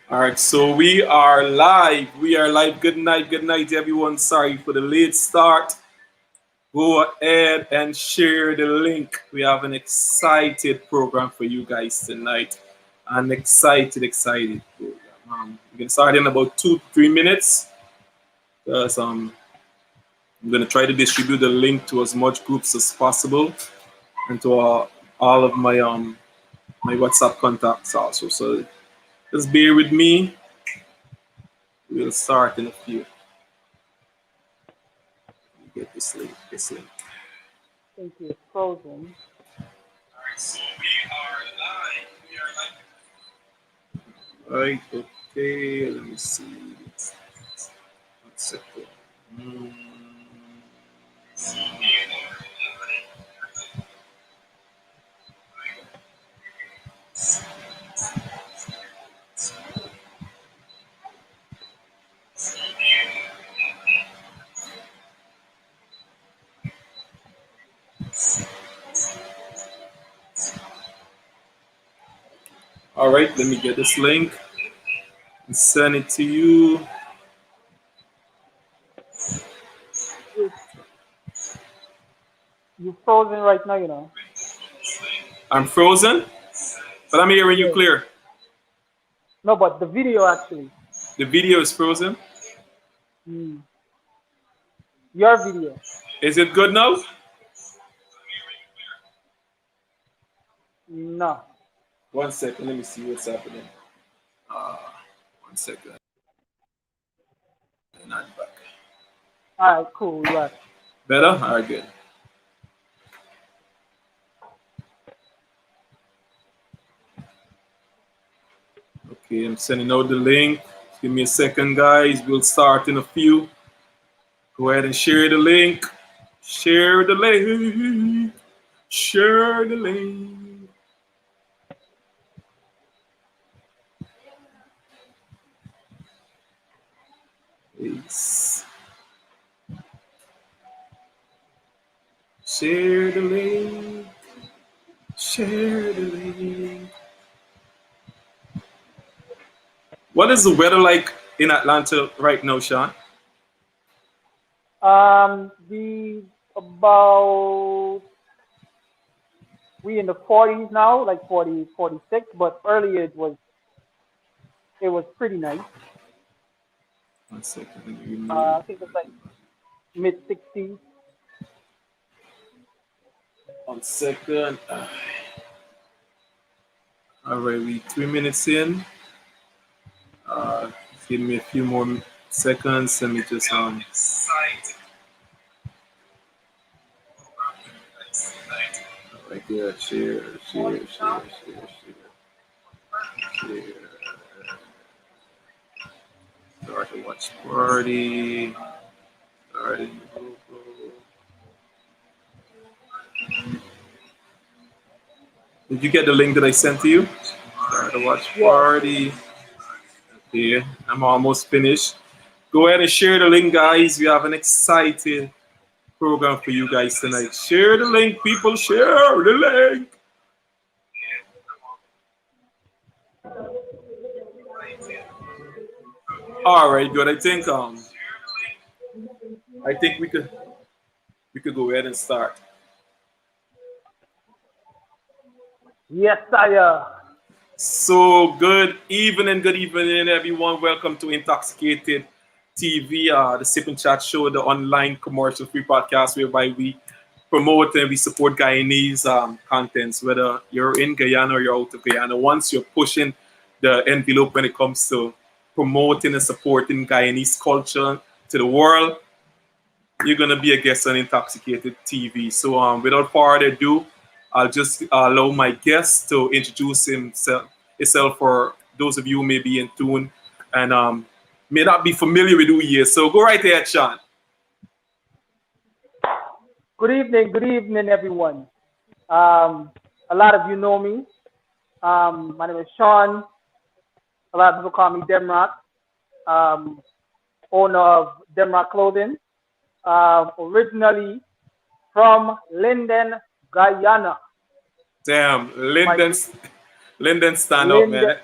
All right, so we are live. We are live. Good night, everyone. Sorry for the late start. Go ahead and share the link. We have an excited program for you guys tonight. An excited program. We can start in about 2 3 minutes. Because I'm gonna try to distribute the link to as much groups as possible and to all of my WhatsApp contacts also. So just bear with me. We'll start in a few. Get this link. This link. Think it's frozen. Alright, so we are live. Right, okay, let me see. 1 second. Mm. All right, let me get this link and send it to you. You're frozen right now, you know. I'm frozen, but I'm hearing you Yeah. clear. No, but the video actually. The video is frozen. Mm. Your video. Is it good now? No. 1 second, let me see what's happening. Uh, 1 second. Not back. All right, cool. We got it. Better? All right, good. Okay, I'm sending out the link. Give me a second, guys. We'll start in a few. Go ahead and share the link. Share the link. Share the link. Peace. Share the link. Share the link. What is the weather like in Atlanta right now, Shawn? The about we in the 40s now, like 40, 46. But earlier it was pretty nice. 1 second. Let me remove. I think it's like mid 60s. 1 second. All right, we 3 minutes in. Uh, Give me a few more seconds. Let me just right there. Share. Start to watch party. Start. Did you get the link that I sent to you? Start to watch Yeah. party. Okay, I'm almost finished. Go ahead and share the link, guys. We have an exciting program for you guys tonight. Share the link, people. Share the link. All right, good. I think we could go ahead and start. Yes, I. So good evening, everyone. Welcome to Intoxicated TV, the Sip and Chat show, the online commercial-free podcast whereby we promote and we support Guyanese contents, whether you're in Guyana or you're out of Guyana. Once you're pushing the envelope when it comes to promoting and supporting Guyanese culture to the world, you're gonna be a guest on Intoxicated TV. So without further ado, I'll just allow my guest to introduce himself for those of you who may be in tune and may not be familiar with who he is. So go right ahead, Shawn. Good evening, everyone. A lot of you know me. My name is Shawn. A lot of people call me Demroc. Um, Owner of Demroc Clothing. Originally from Linden, Guyana. Damn, My Linden stand up, Linden, man.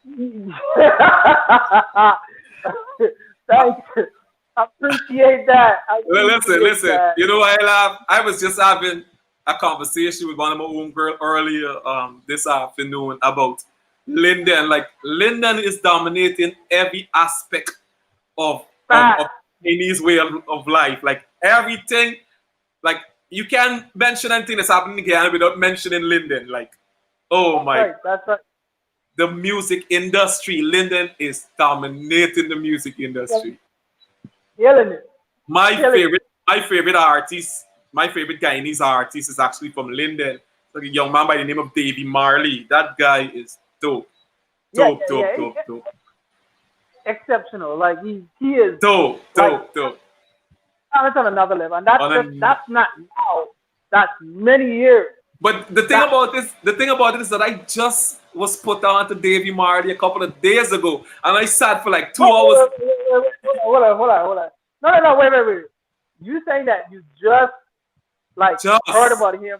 Thank you. Appreciate that. I appreciate Listen. that. You know why I laugh? I was just having a conversation with one of my own girl earlier this afternoon about Linden. Like Linden is dominating every aspect of Fact. Chinese way of life. Like everything, like you can't mention anything that's happening here without mentioning Linden. Like, oh That's my, right. That's right. the music industry. Linden is dominating the music industry. Killing it. My Killing it. favorite, my favorite artist, my favorite Guyanese artist is actually from Linden. Like a young man by the name of Davy Marley. That guy is dope. Yeah, Dope, yeah, dope, yeah. dope, dope. Exceptional. Like he is Dope, like dope, dope. it's on another level, and that's On just a, that's not now. That's many years. but That the thing about it is that I just was put on to Davy Marley a couple of days ago, and I sat for like 2 hours. hold on. No, wait. You saying that you just like heard Just about him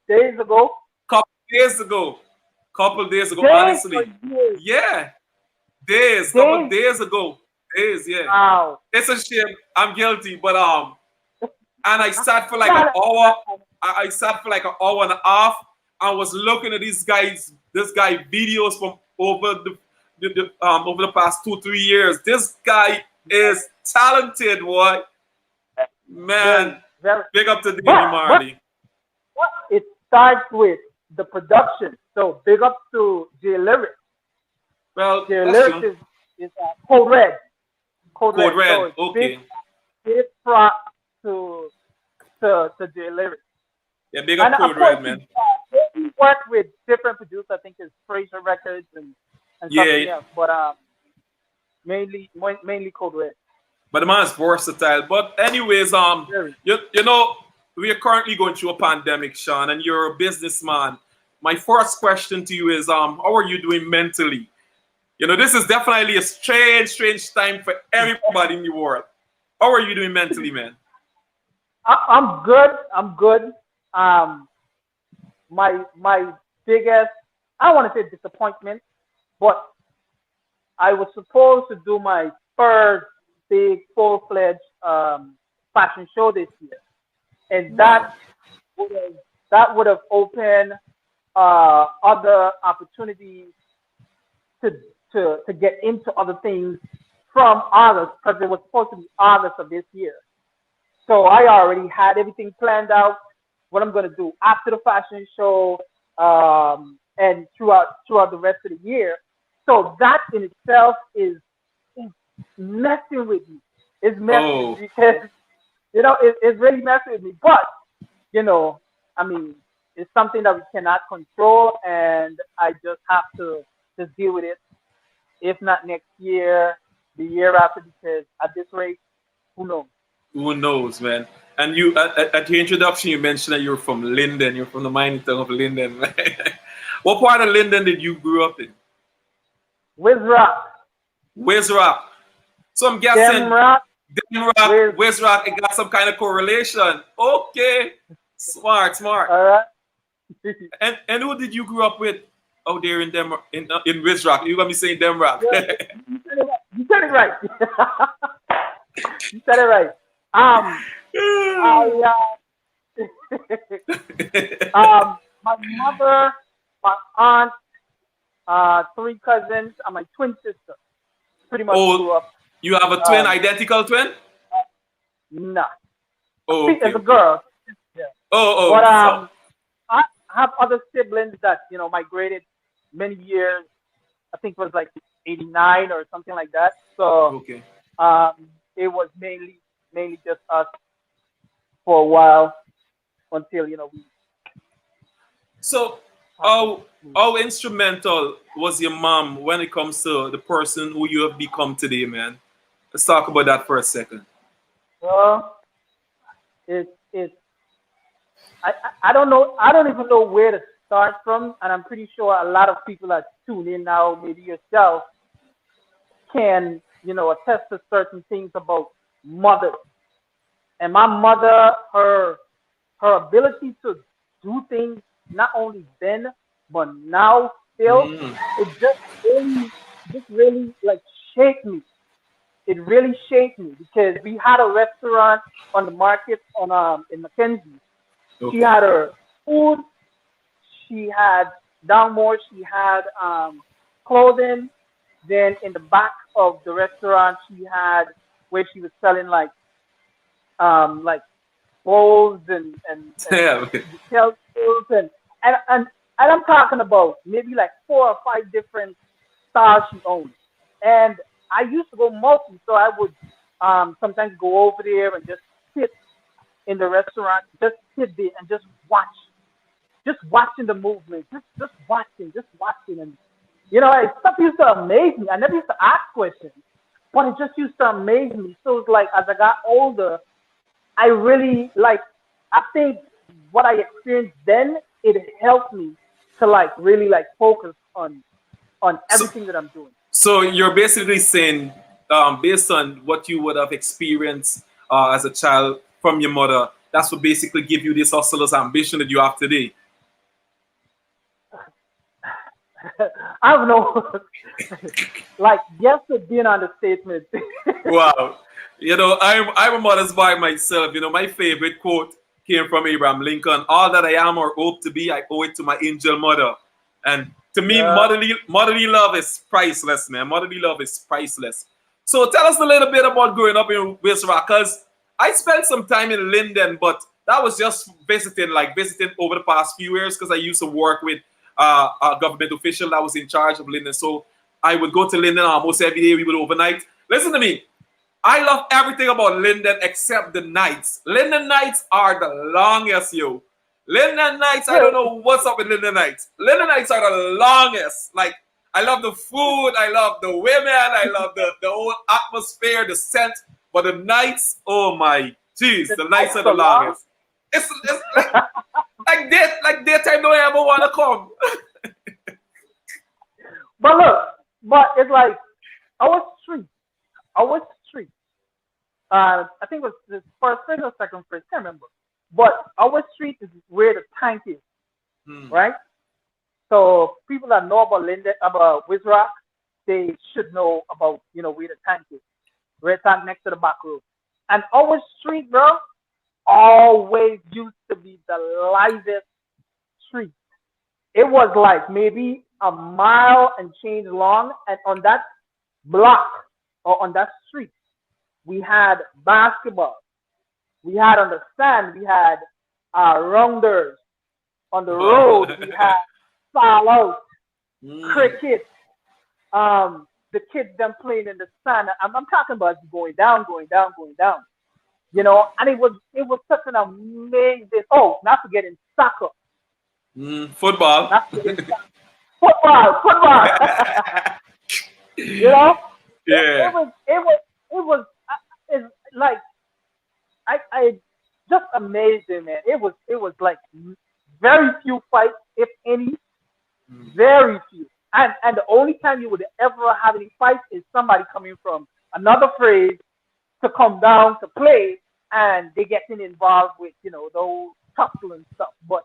days ago? couple days ago, Days or honestly, years? yeah, couple Days? days ago, yeah. Wow. It's a shame. I'm guilty, but and I sat for like an Not, hour. not, I sat for like an hour and a half. I was looking at this guy videos from over over the past 2 3 years. This guy is talented, boy. very, Man, very. big up to Davy But Marley. it starts with the production. So big up to J Lyrics. Well, J that's Lyrics true. is Code Red. Code Code Red. So Red. it's Okay. big prop to to J Lyrics. Yeah, big And up of Code course, Red, man. he worked with different producers. I think it's Fraser Records and Yeah, something else, but mainly Code Red. but the man is versatile. But anyways, Very. you know, we are currently going through a pandemic, Shawn, and you're a businessman. My first question to you is, how are you doing mentally? You know, this is definitely a strange time for everybody in the world. How are you doing mentally, man? I'm good. I'm good. Um, my biggest, I don't want to say disappointment, but I was supposed to do my first big full-fledged fashion show this year, and Wow. would have would have opened other opportunities to to get into other things from August because it was supposed to be August of this year. So I already had everything planned out, what I'm gonna do after the fashion show, and throughout the rest of the year. So that in itself is messing with me. It's messing with Oh, me because it's really messing with me. But you know, I mean, it's something that we cannot control, and I just have to just deal with it. If not next year, the year after, because at this rate, who knows? who knows, man? And you, at your introduction, you mentioned that you're from Linden. You're from the mining town of Linden. What part of Linden did you grow up in? Wizrock, Where's Rock? So I'm guessing Demroc, Demroc, Wiz. Where's Rock, it got some kind of correlation. Okay. Smart, smart. All right. And who did you grow up with out there in in West Rock? You gonna be saying Demroc. Yeah, you said it right. You said it right. I my mother, my aunt, three cousins, and my twin sister pretty much grew Oh, up. you have a twin, Um, identical twin? nah, Oh, okay, as a okay. girl. Yeah. Oh, But oh, so I have other siblings that migrated many years. I think it was like '89 or something like that. So okay. it was mainly just us for a while until we So had to how move. how instrumental was your mom when it comes to the person who you have become today, man? Let's talk about that for a second. Well, it I don't know. I don't even know where to start from, and I'm pretty sure a lot of people that tune in now, maybe yourself, can attest to certain things about mothers. And my mother, her ability to do things not only then but now still, Mm. it just really, this really like shaped me. It really shaped me because we had a restaurant on the market on in Mackenzie. She Okay. had her food. She had down more. She had clothing. Then in the back of the restaurant, she had where she was selling like bowls and Yeah. utensils and and and I'm talking about maybe like 4 or 5 different styles she owned. And I used to go multi, so I would sometimes go over there and just sit in the restaurant, just sit there and just watching the movement, just watching, and stuff used to amaze me. I never used to ask questions, but it just used to amaze me. So it's like as I got older, I really like. I think what I experienced then it helped me to like really like focus on So, everything that I'm doing. so you're basically saying, based on what you would have experienced as a child from your mother, that's what basically give you this hustler's ambition that you have today. I don't know, like yes to being on the statement. Wow. I'm a mother's boy myself. My favorite quote came from Abraham Lincoln. All that I am or hope to be, I owe it to my angel mother. And to me, Yeah. motherly love is priceless, man. Motherly love is priceless. So tell us a little bit about growing up in West Rock, because I spent some time in Linden, but that was just visiting over the past few years because I used to work with a government official that was in charge of Linden. So I would go to Linden almost every day. We would overnight. Listen to me. I love everything about Linden except the nights. Linden nights are the longest, yo. Linden nights, I Yeah. don't know what's up with Linden nights. Linden nights are the longest. Like, I love the food, I love the women, I love the whole atmosphere, the scent. But the nights, oh my jeez, The the nights nights are the are long. longest. It's like daytime don't ever want to come. But look, but it's like our street, our street. I think it was the first phase or second phase, can't remember. But our street is where the tank is, Hmm. right? So people that know about Linden, about Wizrock, they should know about where the tank is. Red tank next to the back road. And our street, bro, always used to be the livest street. It was like maybe a mile and change long, and on that block or on that street, we had basketball. We had on the sand, we had rounders. On the Wow. road, we had fall out, Hmm. cricket, the kids them playing in the sun. I'm talking about going down, going down, going down. And it was such an amazing. Oh, not forgetting soccer, Hmm. Football. not forgetting football, football. you know, it, it Yeah. was it was it was it's like I just amazing, man. It was like very few fights, if any, very few. And the only time you would ever have any fights is somebody coming from another phrase to come down to play, and they getting involved with those tussle and stuff. But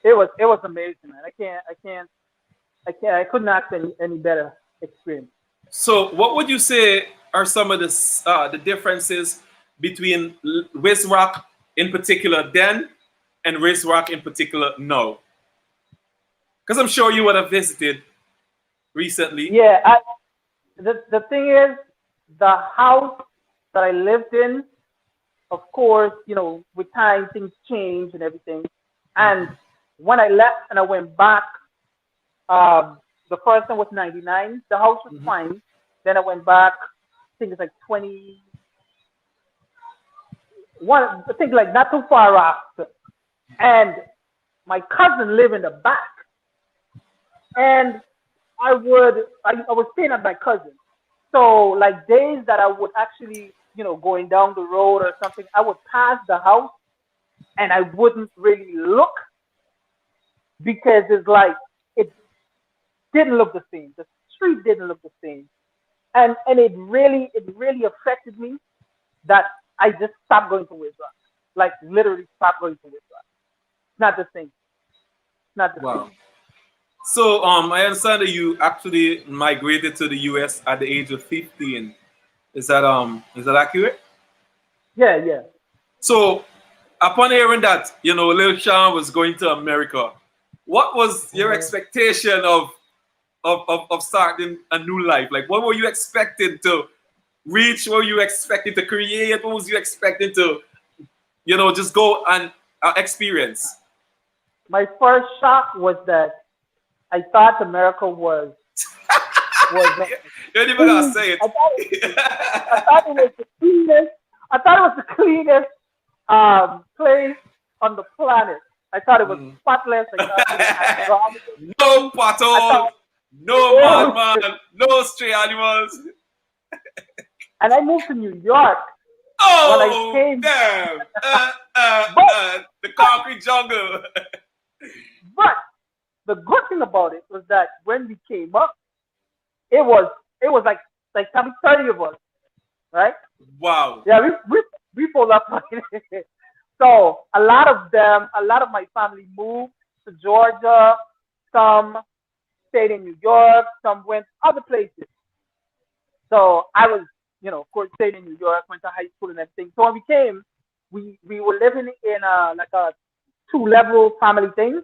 it was amazing, man. I couldn't ask any better experience. So, what would you say are some of the differences between Wiz Rock in particular then and Wiz Rock in particular now? Because I'm sure you would have visited recently. Yeah, the thing is, the house that I lived in, of course, with time things change and everything. And when I left and I went back, the first one was 99. The house was Hmm. fine. Then I went back. I think it's like 21. I think like not too far after. And my cousin lived in the back. And I was staying at my cousin. So like days that I would actually, going down the road or something, I would pass the house and I wouldn't really look because it's like it didn't look the same. The street didn't look the same. And it really affected me that I just stopped going to Wizard. Like literally stopped going to Wizard. It's not the same. It's not the Wow. same. So I understand that you actually migrated to the US at the age of 15. Is that accurate? Yeah, yeah. So upon hearing that, Lil Shawn was going to America, what was your Mhm. expectation of starting a new life? Like, what were you expecting to reach? What were you expecting to create? What was you expecting to, just go and experience? My first shock was that I thought America was You ain't even gonna clean. say I it. thought it was the cleanest. I thought it was the cleanest place on the planet. I thought it was Mm. spotless. I thought it had garbage. No I pothole, thought, no oh shit. madman, no stray animals. And I moved to New York when I Oh, came. damn. But, The concrete jungle. but the good thing about it was that when we came up, it was it was like some 30 of us, right? Wow. Yeah, we pulled up on it. So a lot of my family moved to Georgia. Some stayed in New York. Some went other places. So I was, of course, stayed in New York, went to high school and everything. So when we came, we were living in like a two-level family thing.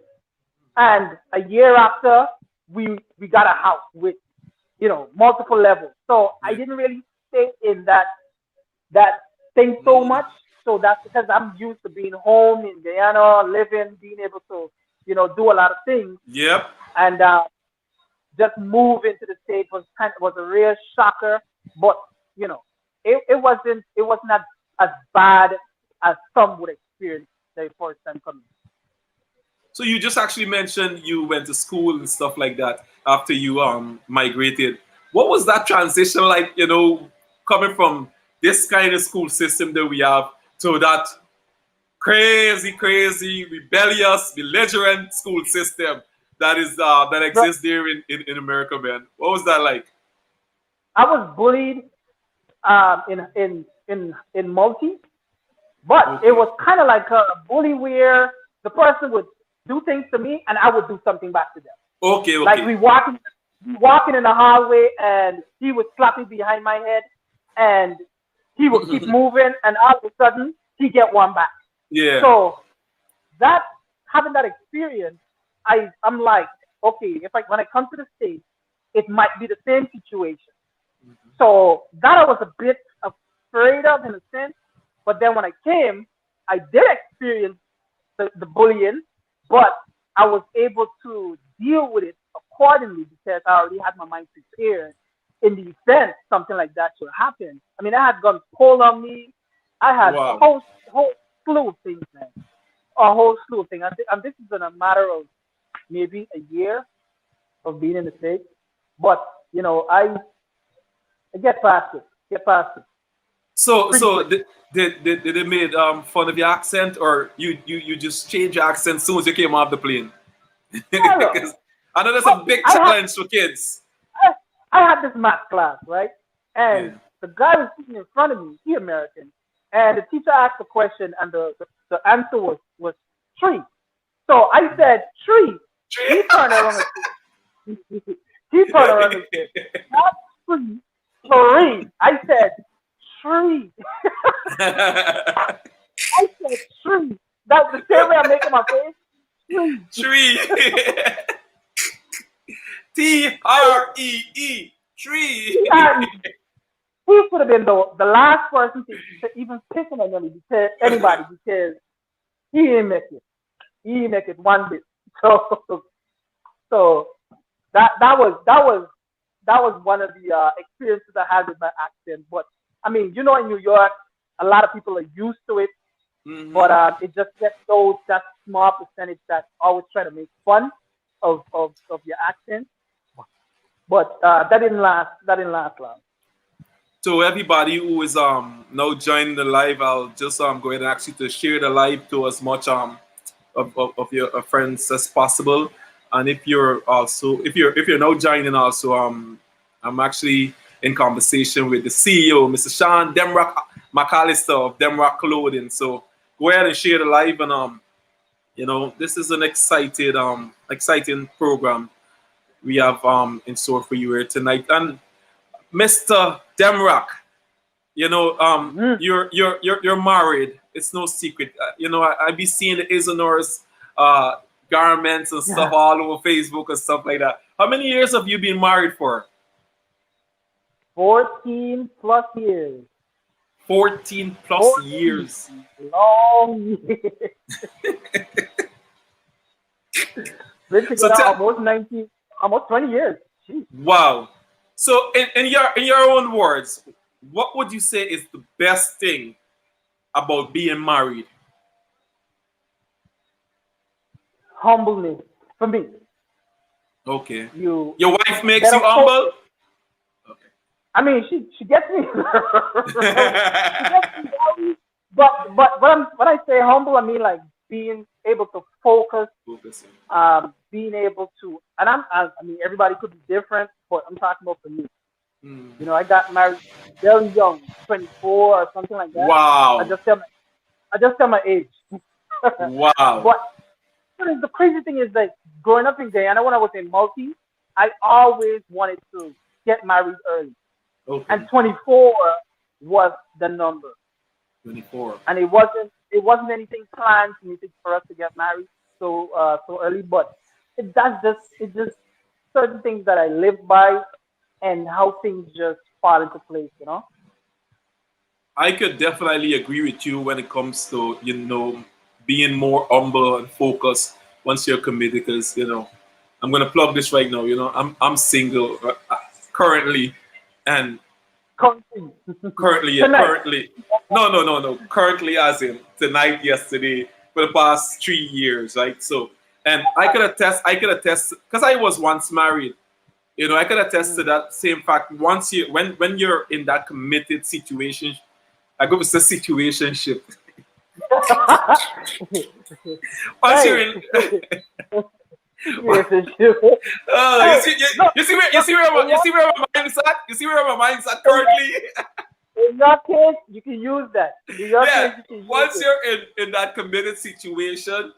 And a year after, we got a house with multiple levels. So I Yeah. didn't really stay in that thing so Mm. much. So that's because I'm used to being home in Guyana, living, being able to do a lot of things, Yep. and just move into the state was a real shocker. But you know, it was not as bad as some would experience their first time coming. So you just actually mentioned you went to school and stuff like that after you migrated. What was that transition like, coming from this kind of school system that we have to that crazy, crazy, rebellious, belligerent school system that But exists there in America, man? What was that like? I was bullied in multi, but it Okay. was kind of like a bully where the person would do things to me and I would do something back to them. Okay, Like okay. we walking in the hallway and he would slap me behind my head and he would keep moving and all of a sudden he get one back. Yeah. So that having that experience, I'm like, okay, if I when I come to the States, it might be the same situation. So that I was a bit afraid of in a sense. But then when I came, I did experience the bullying, but I was able to deal with it accordingly because I already had my mind prepared in the event something like that should happen. I mean, I had guns pulled on me. I had Wow. whole slew of things, man. A whole slew of things. And this is in a matter of maybe a year of being in the States. But, I get past it. Get past it pretty So quick. did they made fun of your accent, or you just changed your accent as soon as you came off the plane? Yeah, look. Because I know that's a Well, big challenge for kids. I, I had this math class, right? And Yeah. the guy was sitting in front of me, he American, and the teacher asked a question, and the answer was tree. So I said tree. He turned around and he turned around and said, "Not tree, tree." I said tree. I said tree. That's the same way I'm making my face. Tree. Tree. Tree. Tree. And he could have been the last person to even pick on anybody because he didn't make it. He didn't make it one bit. So so that was one of the experiences I had with my accent. But I mean, in New York, a lot of people are used to it, but Hmm. it just gets those that small percentage that always try to make fun of your accent. But that didn't last. That didn't last long. So everybody who is now joining the live, I'll just go ahead and ask you to share the live to as much of your friends as possible. And if you're now joining also, I'm actually in conversation with the CEO, Mr. Shawn Demroc McAllister of Demroc Clothing. So go ahead and share the live, and this is an exciting program. we have in store for you here tonight. And Mr. Demroc, you know, Mhm. you're married. It's no secret. You know, I be seeing the Isanor's garments and stuff all over Facebook and stuff like that. How many years have you been married for? 14 plus years. 14 plus 14 years. long years. Been So together almost 19, almost 20 years. Jeez. wow. So in your own words, what would you say is the best thing about being married? Humbleness for me. Okay. You Your wife makes get you a focus. humble? Okay. I mean, she gets me. She gets me very, but when I say humble, I mean like being able to focus, Focusing. being able to, and I mean everybody could be different, but I'm talking about for me. Mm. You know, I got married very young, 24 or something like that. I Wow. just tell my, I just tell my age. Wow. But the crazy thing is like growing up in Guyana when I was in multi, I always wanted to get married early. Okay. And 24 was the number. 24. And it wasn't anything planned for us to get married so early, but it just certain things that I live by and how things just fall into place. I could definitely agree with you when it comes to, being more humble and focused once you're committed. Because, I'm gonna plug this right now. I'm single currently, and Country. currently, yeah, Tonight. currently, no, currently, as in tonight, yesterday, for the past 3 years, right? So, and I could attest, because I was once married. I could attest to Mm. that same fact. Once when you're in that committed situation, I go with the situationship. Once you're Hey. in, Situationship. you Hey, see, you, look, you see where in you your, see where my mind's at. You see where my mind's at in your, currently. in your case, you can use that. In your Yeah. case, you can use Once it. you're in that committed situation,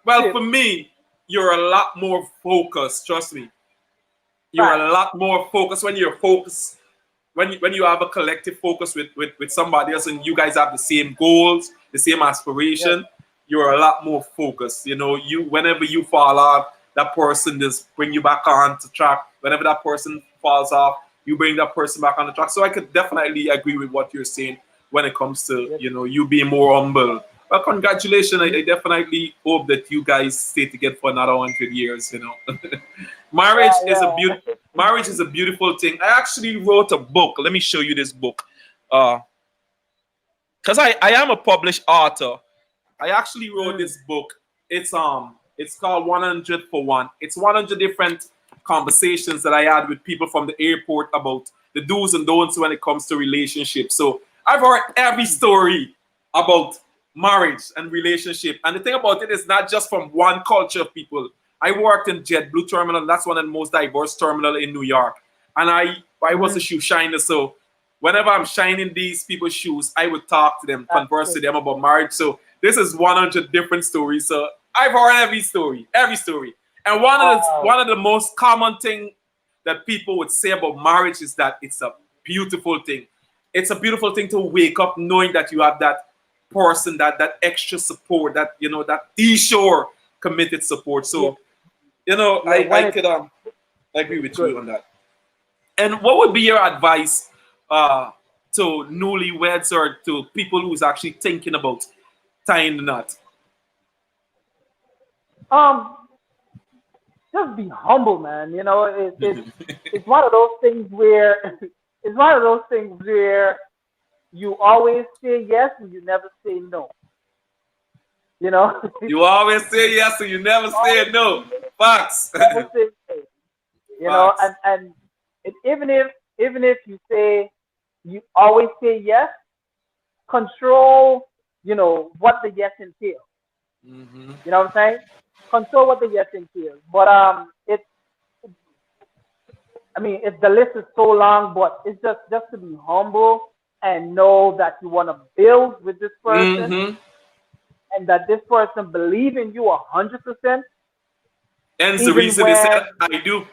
well, Shit. for me, you're a lot more focused. Trust me, you're Fact. a lot more focused when you're focused. When you have a collective focus with somebody else, and you guys have the same goals, the same Yes. aspiration, you're a lot more focused. You whenever you fall off, that person just bring you back on to track. Whenever that person falls off, you bring that person back on the track. So I could definitely agree with what you're saying when it comes to Yes. you being more humble. Well, congratulations. I Mhm. definitely hope that you guys stay together for another 100 years. Yeah, marriage is a beautiful yeah. marriage is a beautiful thing. I actually wrote a book. Let me show you this book. Because I am a published author. I actually wrote Mm. this book. It's called 100 for One. It's 100 different conversations that I had with people from the airport about the do's and don'ts when it comes to relationships. So I've heard every story about marriage and relationship. And the thing about it is not just from one culture of people. I worked in JetBlue Terminal. That's one of the most diverse terminal in New York. And I was a Mm. shoe shiner. So whenever I'm shining these people's shoes, I would talk to them, That's converse to it. them about marriage. So this is 100 different stories. So I've heard every story, every story. And one of the Wow. one of the most common thing that people would say about marriage is that it's a beautiful thing. It's a beautiful thing to wake up knowing that you have that person, that extra support, that sure committed support. Yeah, So yeah. I When could agree it's with good. you on that. And what would be your advice uh, to newlyweds or to people who's actually thinking about tying the knot? Um, just be humble, man. It's one of those things where it's one of those things where you always say yes and you never say no. You know, You always say yes, and you never say always no. say yes, Facts. never say no. You know, Facts. and even if you say you always say yes, control. What the yes entails. Hmm. You know what I'm saying? Control what the yes entails. But I mean, if the list is so long, but it's just to be humble and know that you want to build with this person Hmm. and that this person believe in you 100%. Hence the even reason they said when I do.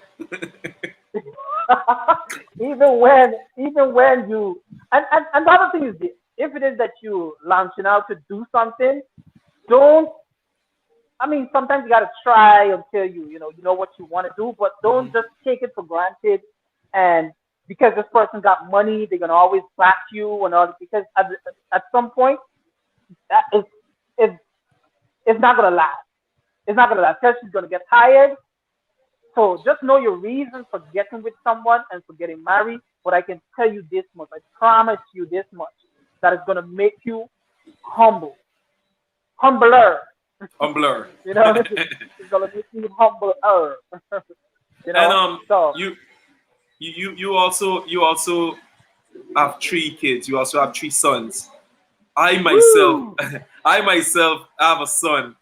even when you and the other thing is this: if it is that you launching out to do something, don't. I mean, sometimes you gotta try until you know what you want to do, but don't Mhm. just take it for granted. And because this person got money, they're gonna always back you and all. Because at some point, that is it's it's not gonna last. It's not gonna last. Because she's gonna get tired. So just know your reason for getting with someone and for getting married. But I can tell you this much. I promise you this much. That is gonna make you humble, humbler. I'm blur. You know, it's gonna make you humbler. you And know. So you you also have three kids. You also have three sons. I myself, woo. I myself have a son,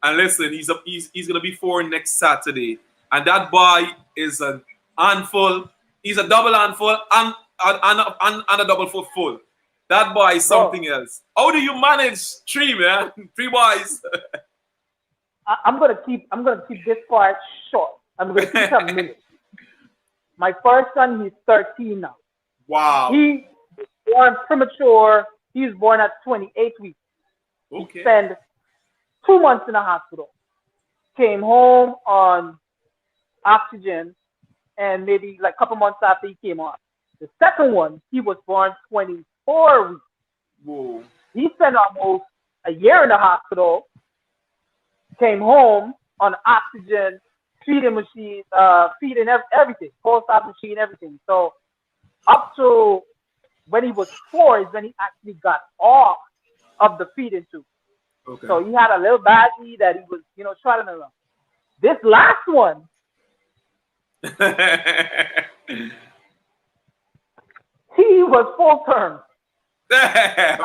and listen, he's gonna be 4 next Saturday, and that boy is an handful. He's a double handful and a double foot full. That boy is Bro, something else. How do you manage three, man? Three boys. I'm gonna keep this part short. I'm gonna keep it a minute. My first son, he's 13 now. Wow. He was born premature. He was born at 28 weeks. He Okay. spent 2 months in the hospital. Came home on oxygen, and maybe like a couple months after he came on. The second one, he was born 24 weeks. Whoa. He spent almost a year in the hospital. Came home on oxygen, feeding machine, feeding everything, pulse ox machine, everything. So up to when he was 4 is when he actually got off of the feeding tube. Okay. So he had a little baggie that he was, trotting around. This last one, he was full term, Damn.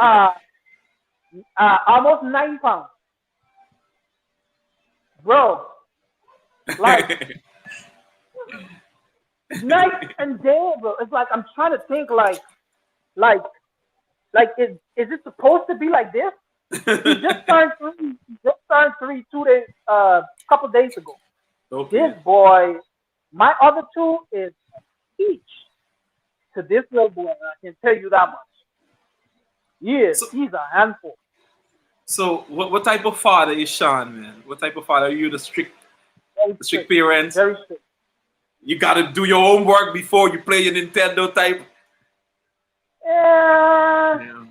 uh, almost 9 pounds, bro. Like night and day, bro. It's like I'm trying to think, like, is it supposed to be like this? He just turned 3. He just turned 3 2 days, couple days ago. This Okay. boy, my other two is each to this little boy. I can tell you that much. So He's a handful. so what type of father is Shawn, man? What type of father are you? Very The strict strict, parent? very strict. You gotta do your homework before you play your Nintendo type. Yeah, Yeah.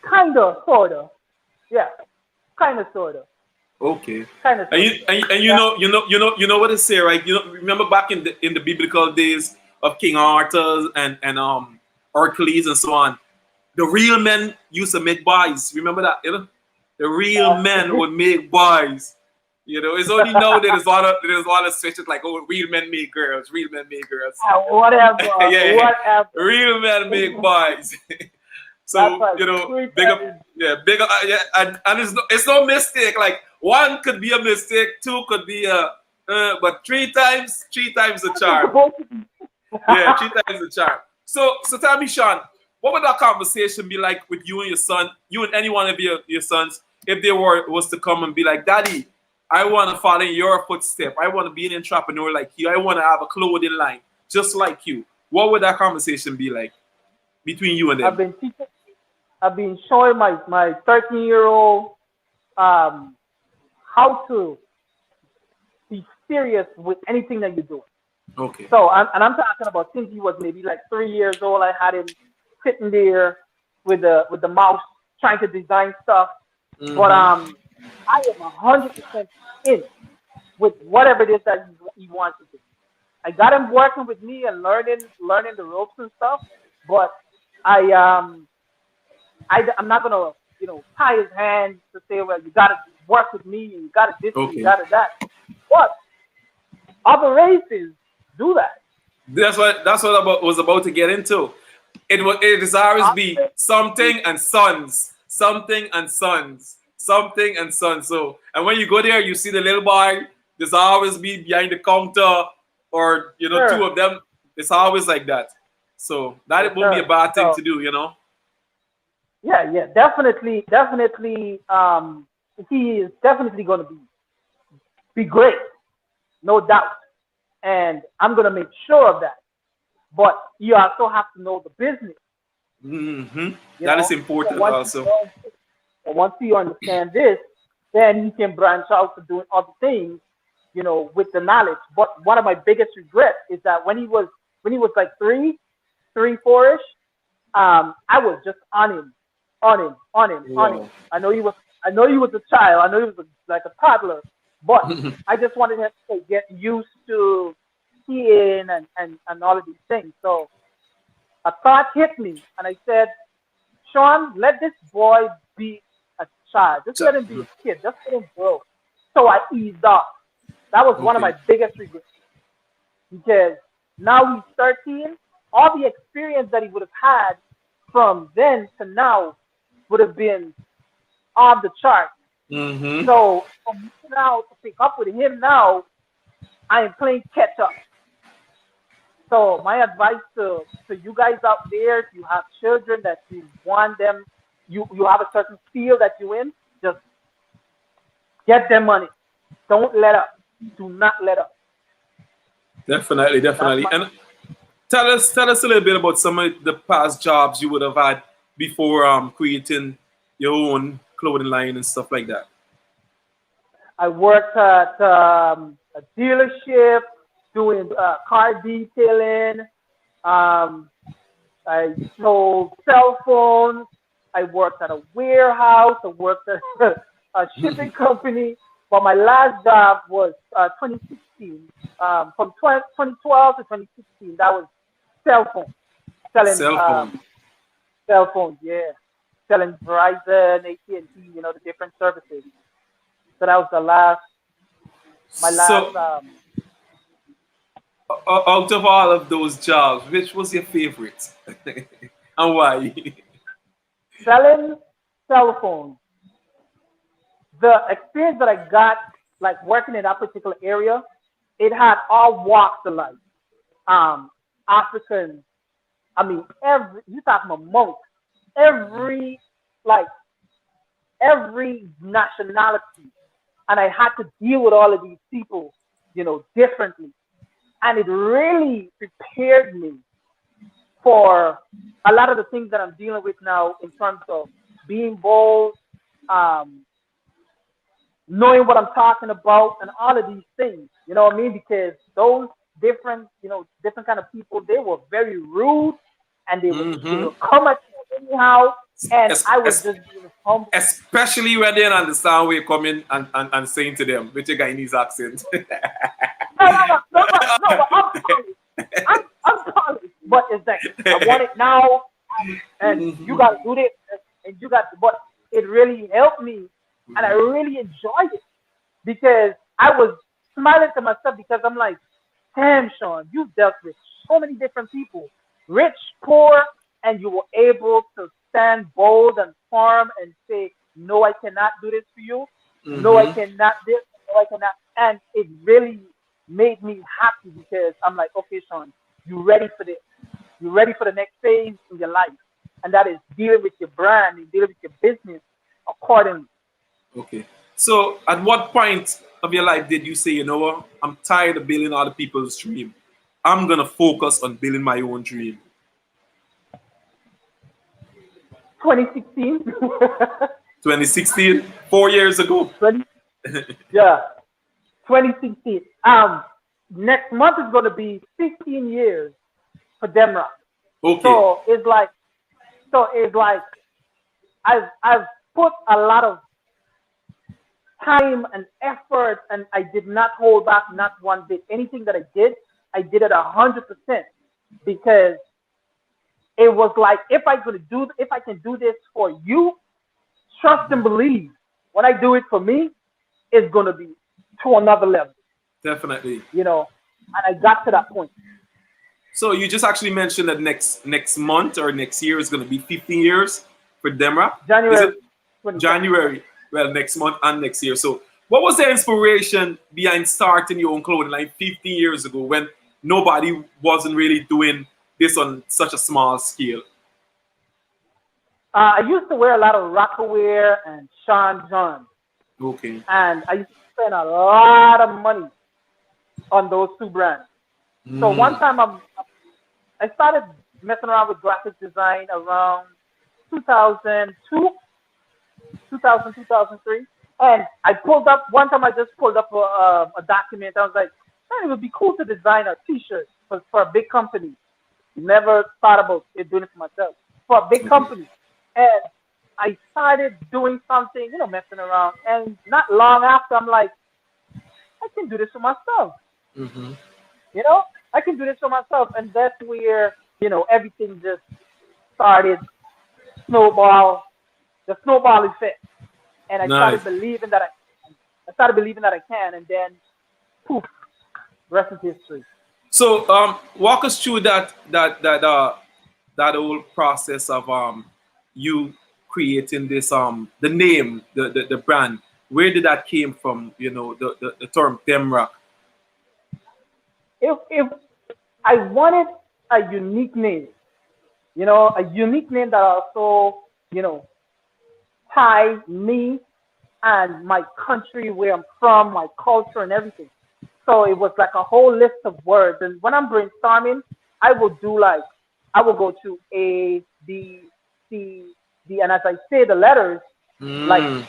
kinda, sorta. Yeah, kinda, sorta, Okay. kinda, And sorta. and Yeah. you know what they say, right? You know, remember back in the biblical days of King Arthur and Hercules and so on. The real men used to make boys. Remember that? You know, the real men would make boys. You know, it's only now that there's a lot of switches like, oh, real men make girls, real men make girls. Whatever, Yeah, whatever. real men make boys. That's So like you know, three big up, times. yeah, big up, yeah, and it's no mistake. Like one could be a mistake, two could be but three times the It's charm. supposed to be. Yeah, three times the charm. So tell me, Shawn, what would that conversation be like with you and your son, you and any one of your sons, if they was to come and be like, Daddy, I want to follow in your footstep. I want to be an entrepreneur like you. I want to have a clothing line just like you. What would that conversation be like between you and I've them? been teaching. I've been showing my 13-year-old um how to be serious with anything that you're doing. Okay. So I'm talking about since he was maybe like 3 years old. I had him sitting there with the mouse trying to design stuff. But Mm-hmm. I am 100% in with whatever it is that he wants to do. I got him working with me and learning the ropes and stuff. But I I'm not gonna tie his hands to say, well, you gotta work with me and you gotta this and you Okay. gotta that. But other races do that. That's what I was about to get into. It is always be Other something and sons, something and sons, something and sons. So and when you go there, you see the little boy. There's always be behind the counter, or two sure, of them. It's always like that. So that yes, it won't be a sir. bad thing So to do, you know. yeah, yeah, definitely, definitely. He is definitely going to be be great, no doubt. And I'm gonna make sure of that. But you also have to know the business. Mm-hmm. You That know, is so important also. once you understand this, then you can branch out to doing other things, with the knowledge. But one of my biggest regrets is that when he was like three, four-ish, I was just on him. Wow. I know he was a child. I know he was like a toddler, but I just wanted him to get used to skiing and all of these things. So a thought hit me, and I said, Shawn, let this boy be a child. Just let him be a kid. Just let him grow. So I eased off. That was one of Okay. my biggest regrets because now he's 13. All the experience that he would have had from then to now would have been off the chart. Mm-hmm. So for me now to pick up with him now, I am playing catch up. So my advice to you guys out there, if you have children that you want them, you have a certain field that you in, just get them money. Don't let up. Do not let up. Definitely, That's definitely. my And tell us a little bit about some of the past jobs you would have had before creating your own clothing line and stuff like that. I worked at a dealership doing car detailing. Um, I sold cell phones. I worked at a warehouse. I worked at a shipping company. But my last job was 2016. From 2012 to 2016, that was cell phones, selling Cell phone. cell phones. Yeah, selling Verizon, AT&T, the different services. So that was my last So, out of all of those jobs, which was your favorite, and why? selling cell phones. The experience that I got, like working in that particular area, it had all walks of life. Um, Africans, I mean, you talking about monks, every like every nationality, and I had to deal with all of these people, differently, and it really prepared me for a lot of the things that I'm dealing with now in terms of being bold, um, knowing what I'm talking about, and all of these things. You know what I mean? Because those different kind of people, they were very rude, and they Mm-hmm. would come at you anyhow, and Es- I was es- just being humble. Especially when they don't understand where you're coming and saying to them with your Guyanese accent. No, no, no, no, no, but I'm sorry. I'm sorry, but it's like I want it now, and you got to do this, and you got. But it really helped me, and I really enjoyed it because I was smiling to myself because I'm like, damn, Shawn, you've dealt with so many different people, rich, poor, and you were able to stand bold and firm and say, no, I cannot do this for you. No, I Mm-hmm. cannot this. No, I cannot. And it really made me happy because I'm like, okay, Shawn, you ready for this? You ready for the next phase in your life? And that is dealing with your brand and dealing with your business accordingly. Okay. So, at what point of your life did you say, you know what, I'm tired of building other people's dream. I'm gonna focus on building my own dream. 2016. 2016, 4 years ago. 20, yeah, 2016. Next month is going to be 15 years for Demroc. Okay. So it's like I've put a lot of time and effort, and I did not hold back not one bit. Anything that I did it 100% because it was like if I can do this for you, trust and believe. When I do it for me, it's gonna be to another level, Definitely. you know. And I got to that point. So you just actually mentioned that next month or next year is gonna be 15 years for Demra. Is January it 22nd. January? Well, next month and next year. So what was the inspiration behind starting your own clothing line 15 years ago when nobody wasn't really doing this on such a small scale? I used to wear a lot of Rockaware and Sean John, Okay. and spent a lot of money on those two brands. So one time I started messing around with graphic design around 2002, 2003. And I pulled up, one time I just pulled up a document. I was like, man, it would be cool to design a T-shirt for a big company. Never thought about it doing it for myself. For a big company. And I started doing something, messing around. And not long after, I'm like, I can do this for myself. I can do this for myself. And that's where, everything just started snowball, the snowball effect. And I started believing that I can. And then, poof, rest is history. So walk us through that whole process of you creating this the name, the brand. Where did that came from? The term Demroc. If I wanted a unique name, a unique name that also, tie me and my country, where I'm from, my culture and everything. So it was like a whole list of words. And when I'm brainstorming, I will go to A, B, C, D, and as I say the letters, like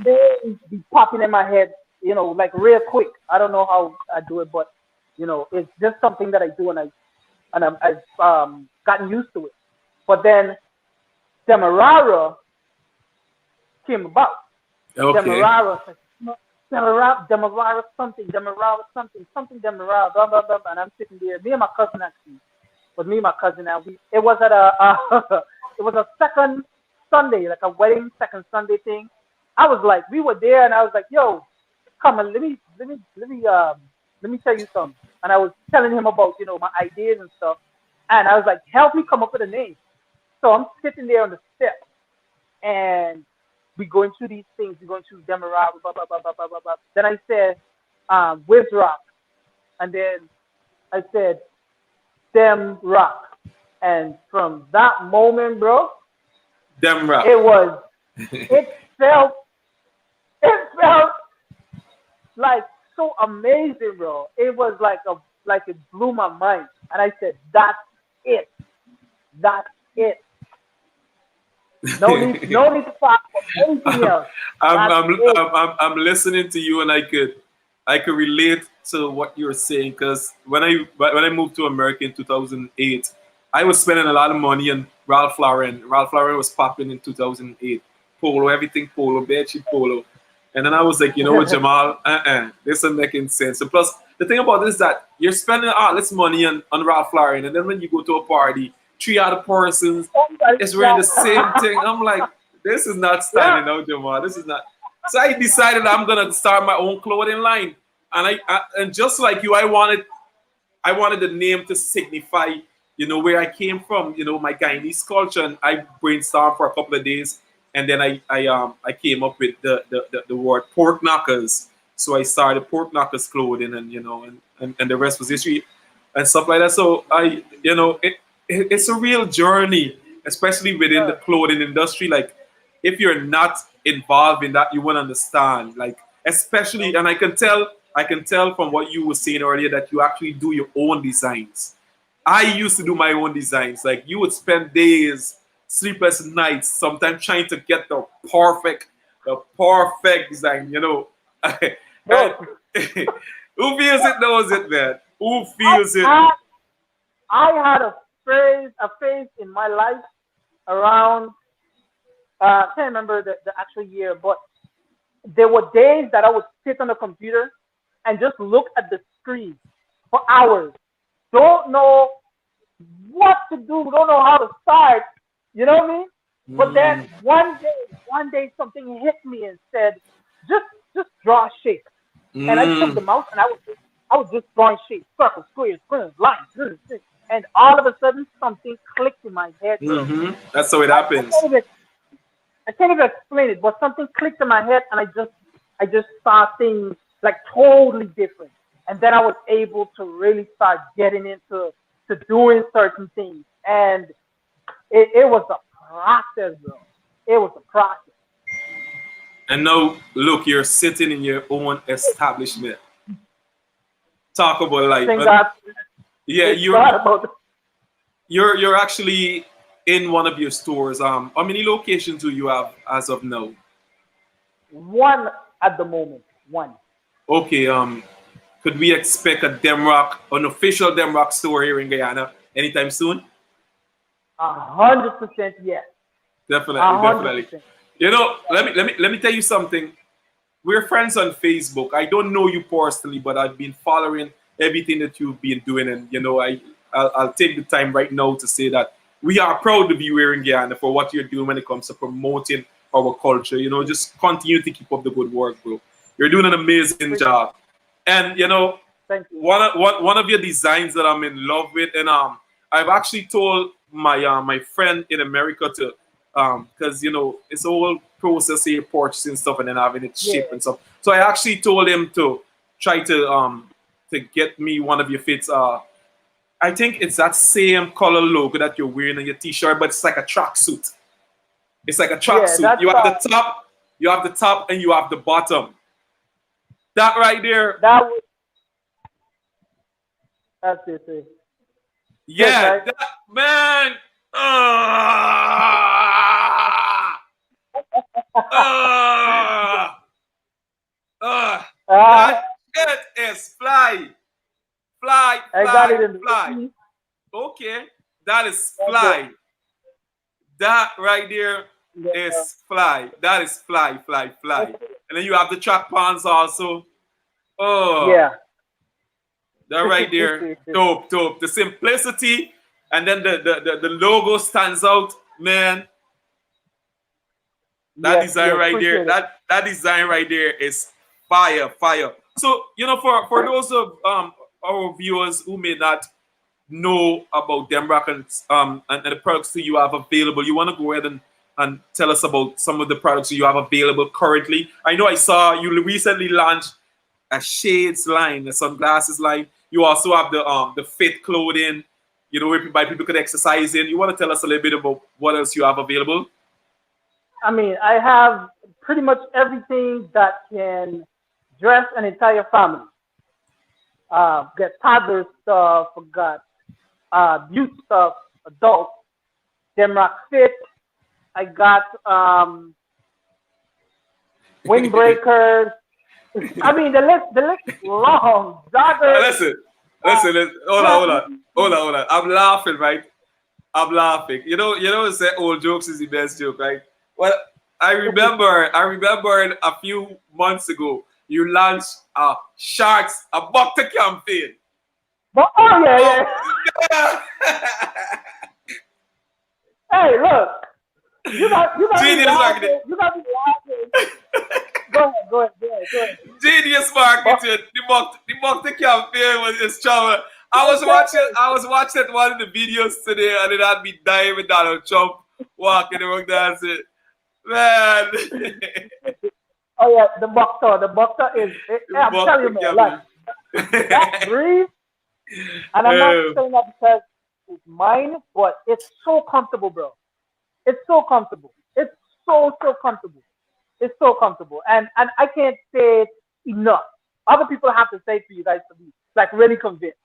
they be popping in my head, like real quick. I don't know how I do it, but it's just something that I do, and I've gotten used to it. But then Demerara came about. Okay. Demerara something, Demerara, blah, blah, blah. And I'm sitting there, me and my cousin actually. With me and my cousin now. It was at it was a second Sunday, like a wedding second Sunday thing. I was like, we were there and I was like, yo, come on, let me tell you something. And I was telling him about, my ideas and stuff. And I was like, help me come up with a name. So I'm sitting there on the steps and we going through these things. We're going through Demroc, blah, blah, blah, blah, blah, blah, blah. Then I said, Wizrock. And then I said, Demroc. And from that moment, bro, Demroc. it felt like so amazing, bro. It was like it blew my mind. And I said, that's it. That's it. No need to talk about anything else. I'm listening to you, and I could relate to what you're saying, because when I moved to America in 2008, I was spending a lot of money on Ralph Lauren. Ralph Lauren was popping in 2008. Polo, everything polo, bedsheet polo. And then I was like, you know what, Jamall, this isn't making sense. And plus, the thing about this is that you're spending all this money on Ralph Lauren, and then when you go to a party, 3 other persons is wearing the same thing. I'm like, this is not standing out, Jamall. This is not. So I decided I'm gonna start my own clothing line, and and just like you, I wanted the name to signify, where I came from, my Guyanese culture, and I brainstormed for a couple of days, and then I came up with the word pork knockers. So I started pork knockers clothing, and the rest was history and stuff like that. So it's a real journey, especially within the clothing industry. Like, if you're not involved in that, you won't understand. Like, especially, and I can tell from what you were saying earlier that you actually do your own designs. I used to do my own designs. Like, you would spend days, sleepless nights, sometimes trying to get the perfect design. And who feels it knows it, man. Who feels it? I had a phase in my life around, I can't remember the actual year, but there were days that I would sit on the computer and just look at the screen for hours. Don't know what to do, don't know how to start, you know what I mean? But then one day something hit me and said, just draw a shape. And I took the mouse and I was just drawing shapes, circles, squares, lines, and all of a sudden something clicked in my head. That's how it happens. I can't even explain it, but something clicked in my head, and I just saw things like totally different. And then I was able to really start getting into doing certain things. And it was a process, bro. It was a process. And now, look, you're sitting in your own establishment. Talk about life. Thank And God. yeah, Thank God about it. you're actually in one of your stores. How many locations do you have as of now? One at the moment. One. Okay. Could we expect a Demroc, an official Demroc store here in Guyana anytime soon? 100% yes. Definitely, A hundred definitely. percent. You know, let me tell you something. We're friends on Facebook. I don't know you personally, but I've been following everything that you've been doing, and you know, I'll take the time right now to say that we are proud of you here in Guyana for what you're doing when it comes to promoting our culture. You know, just continue to keep up the good work, bro. You're doing an amazing Appreciate it. job, and you know, Thank you. one of your designs that I'm in love with, and I've actually told my friend in America to because you know it's a whole process here purchasing stuff and then having it Yeah. shipped and stuff. So I actually told him to try to get me one of your fits. I think it's that same color logo that you're wearing on your t-shirt, but it's like a tracksuit. It's like a Yeah. tracksuit. That's You have the top, and you have the bottom. That right there, that was that's it. This yeah, right. that man. Ah, ah, ah. Uh, That it is fly, fly, I got it fly, in the fly. piece. Okay, that is That's it. fly. That right there Yeah. is fly. That is fly, fly, fly. That's it. And then you have the track pants also. Oh, Yeah. that right there, dope, dope. The simplicity, and then the logo stands out, man. That Yes. design Yes. right there, Appreciate it. that design right there is fire, fire. So you know, for those of our viewers who may not know about Demroc and the products that you have available, you want to go ahead and tell us about some of the products you have available currently. I know I saw you recently launched a shades line, a sunglasses line. You also have the fit clothing, you know, where people could exercise in. You want to tell us a little bit about what else you have available? I mean, I have pretty much everything that can dress an entire family. Got toddler stuff, got youth stuff, adult, Demrock Fit. I got windbreakers. I mean, the list is long. Joggers, Listen, uh, hold on, hold on, tracksuits. hold on, hold on. I'm laughing, right? I'm laughing. You know, say old jokes is the best joke, right? Well, I remember a few months ago, you launched a sharks, a butter campaign. But oh yeah, Oh, yeah. yeah. Hey, look, you got me Genius marketing. laughing. You got me laughing. Go ahead. Genius But marketing. The butter campaign was just travel. exactly. I was watching one of the videos today, and it had me dying with Donald Trump walking around dancing. Man, Oh yeah, the boxer is. I'm telling you, butter man. Like that campaign. breeze, and I'm not Oh, saying that because it's mine, but it's so comfortable, bro. It's so comfortable. It's so comfortable. It's so comfortable, and I can't say it enough. Other people have to say it for you guys to be like really convinced,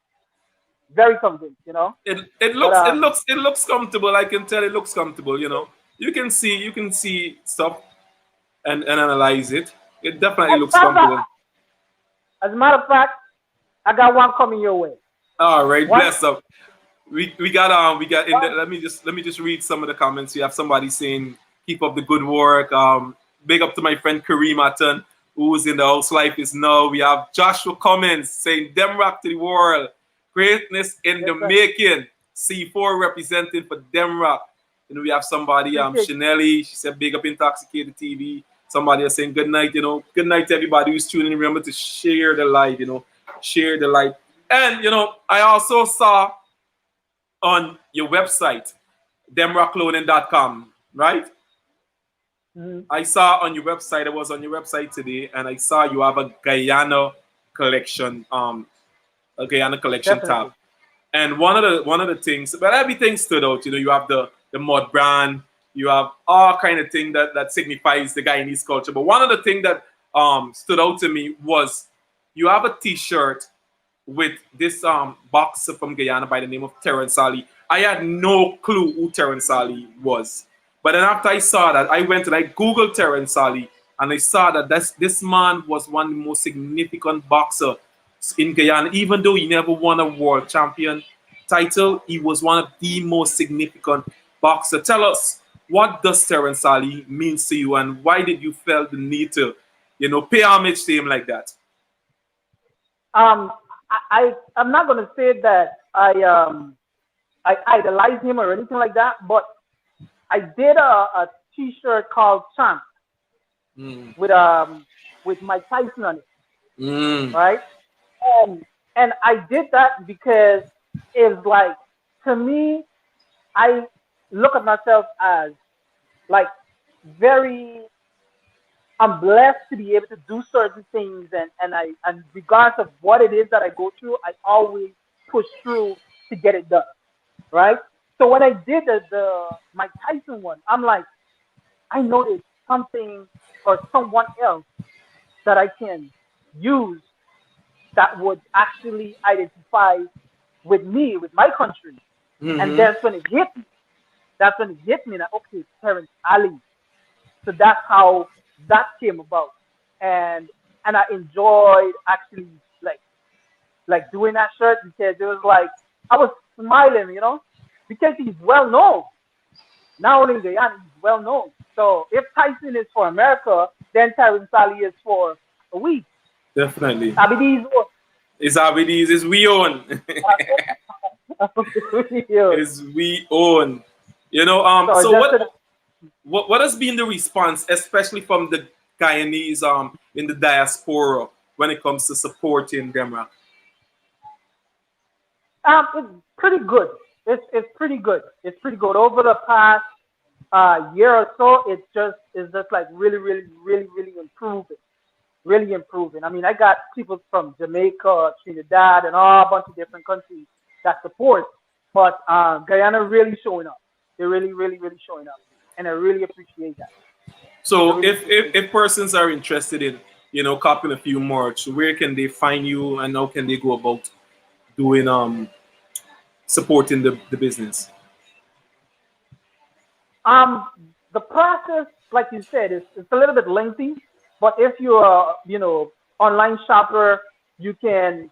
very convinced, you know. But it looks comfortable. I can tell it looks comfortable. You know, you can see stuff and analyze it. It definitely as a looks matter of fact, comfortable. as a matter of fact, I got one coming your way. All right, One, bless up. We got in the, one. let me just read some of the comments. We have somebody saying keep up the good work. Big up to my friend Kareem Atton, who's in the house life is now. We have Joshua Cummins saying Demrock to the world. Greatness in the Yes, sir. making. C4 representing for Demrock. You know, we have somebody, Appreciate you. Chanelly, she said big up Intoxicated TV. Somebody is saying good night, you know. Good night to everybody who's tuning in. Remember to share the live, you know. Share the live. And you know, I also saw on your website, demrockclothing.com, right? Mhm. I saw on your website, I was on your website today, and I saw you have a collection, a Guyana collection tab. Definitely. And one of the things, but everything stood out. You know, you have the mud brand, You have all kind of thing that signifies the Guyanese culture. But one of the things that stood out to me was you have a T-shirt with this boxer from Guyana by the name of Terrence Ali. I had no clue who Terrence Ali was. But then after I saw that, I went and I Googled Terrence Ali, and I saw that this man was one of the most significant boxer in Guyana. Even though he never won a world champion title, he was one of the most significant boxer. Tell us, what does Terrence Ali means to you, and why did you feel the need to, pay homage to him like that? Um, I'm not gonna say that I idolize him or anything like that, but I did a T-shirt called Champ Mm. with Mike Tyson on it, Mm. right? And I did that because it's like, to me, I look at myself as like very, I'm blessed to be able to do certain things, and regardless of what it is that I go through, I always push through to get it done, right? So when I did the Mike Tyson one, I'm like, I know there's something or someone else that I can use that would actually identify with me, with my country. And Mm-hmm. that's when it hit me. That's when it hit me that, okay, it's Terrence Ali. So that's how that came about. And and I enjoyed actually like doing that shirt because it was like I was smiling, because he's well known. Not only in Guyana, he's well known. So if Tyson is for America, then Terrence Ali is for a week. Definitely. Abidis It's Abidis, it's we own. It's we own. so So just what has been the response, especially from the Guyanese in the diaspora when it comes to supporting Demroc? it's pretty good. It's pretty good. It's pretty good. Over the past year or so, it's just like really, really, really, really improving. Really improving. I mean, I got people from Jamaica, Trinidad, and all a bunch of different countries that support, but Guyana really showing up. They're really, really, really showing up, and I really appreciate that. I So really if appreciate if persons are interested in copying a few merch, where can they find you, and how can they go about doing supporting the business? Um, the process, like you said, is it's a little bit lengthy. But if you're online shopper, you can.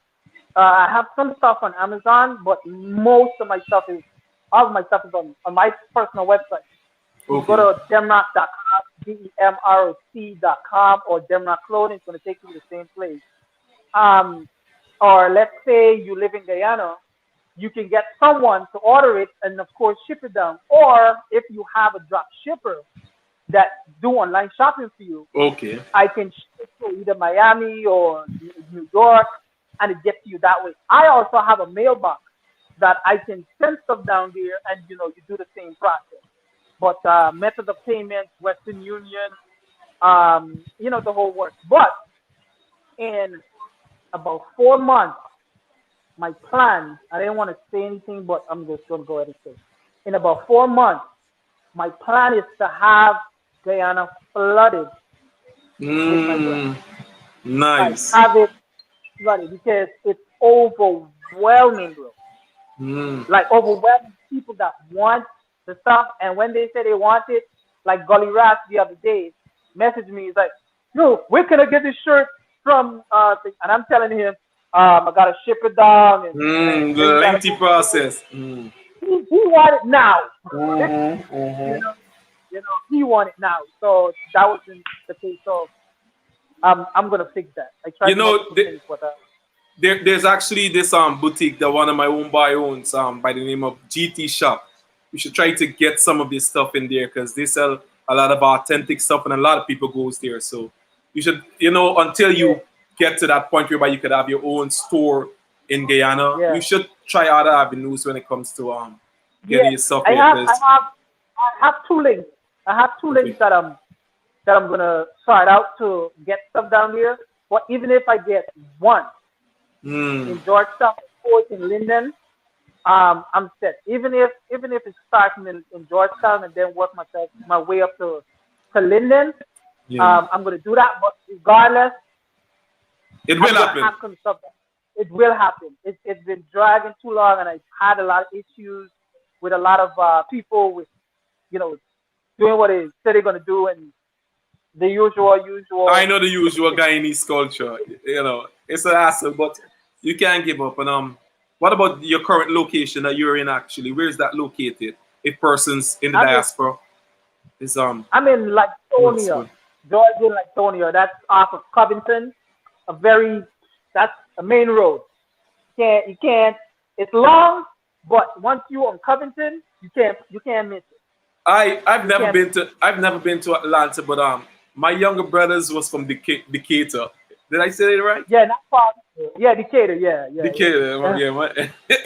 I have some stuff on Amazon, but most of my stuff is all of my stuff is on my personal website. You can go Okay. to demroc.com, demroc.com, or Demroc Clothing. It's going to take you to the same place. Um, or let's say you live in Guyana, you can get someone to order it and of course ship it down. Or if you have a drop shipper that do online shopping for you, Okay. I can ship it to either Miami or New York, and it gets to you that way. I also have a mailbox that I can send stuff down there, and you do the same process. But method of payment, Western Union, the whole works. But in about 4 months, my plan, I didn't want to say anything, but I'm just going to go ahead and say, in about 4 months, my plan is to have Guyana flooded with my brand. Mm, Like nice. have it flooded because it's overwhelming, bro. Mm. Like overwhelming people that want the stuff, and when they say they want it, like Gully Ras the other day messaged me. He's like, "Yo, where can I get this shirt from?" And I'm telling him, I gotta ship it down, and Mm, then you the gotta lengthy go. process. Mm. He want it now. Mm-hmm, you mm-hmm. know, he want it now. So that wasn't the case. So I'm gonna fix that. I You tried know, multiple things, but there's actually this boutique that one of my own boy owns by the name of GT Shop. You should try to get some of this stuff in there because they sell a lot of authentic stuff and a lot of people goes there. So you should, until yeah, you get to that point whereby you could have your own store in Guyana, yeah, you should try other avenues when it comes to yeah. getting your stuff I here. have, I Because have, I have two links. I have two links okay, that I'm gonna start out to get stuff down there. But even if I get one mm, in Georgetown, of course, in Linden, I'm set. Even if it's starting in Georgetown and then work myself my way up to Linden, Yeah. I'm gonna do that. But regardless, It will I'm gonna happen. have some stuff. It will happen. It's been dragging too long, and I had a lot of issues with a lot of people with you know doing what they said they're gonna do and the I usual. know the usual Guyanese culture. It's an hassle, but you can't give up. And what about your current location that you're in? Actually, where is that located? If persons in the I'm in diaspora is I'm in what's Latonia, good. Georgia, Latonia. That's off of Covington. A very that's a main road. You can't. It's long, but once you on Covington, you can't miss it. I've You never can't. been to Atlanta, but my younger brothers was from Decatur. Did I say it right? Yeah, not far. Yeah, Decatur. Yeah, yeah, Decatur, yeah. yeah.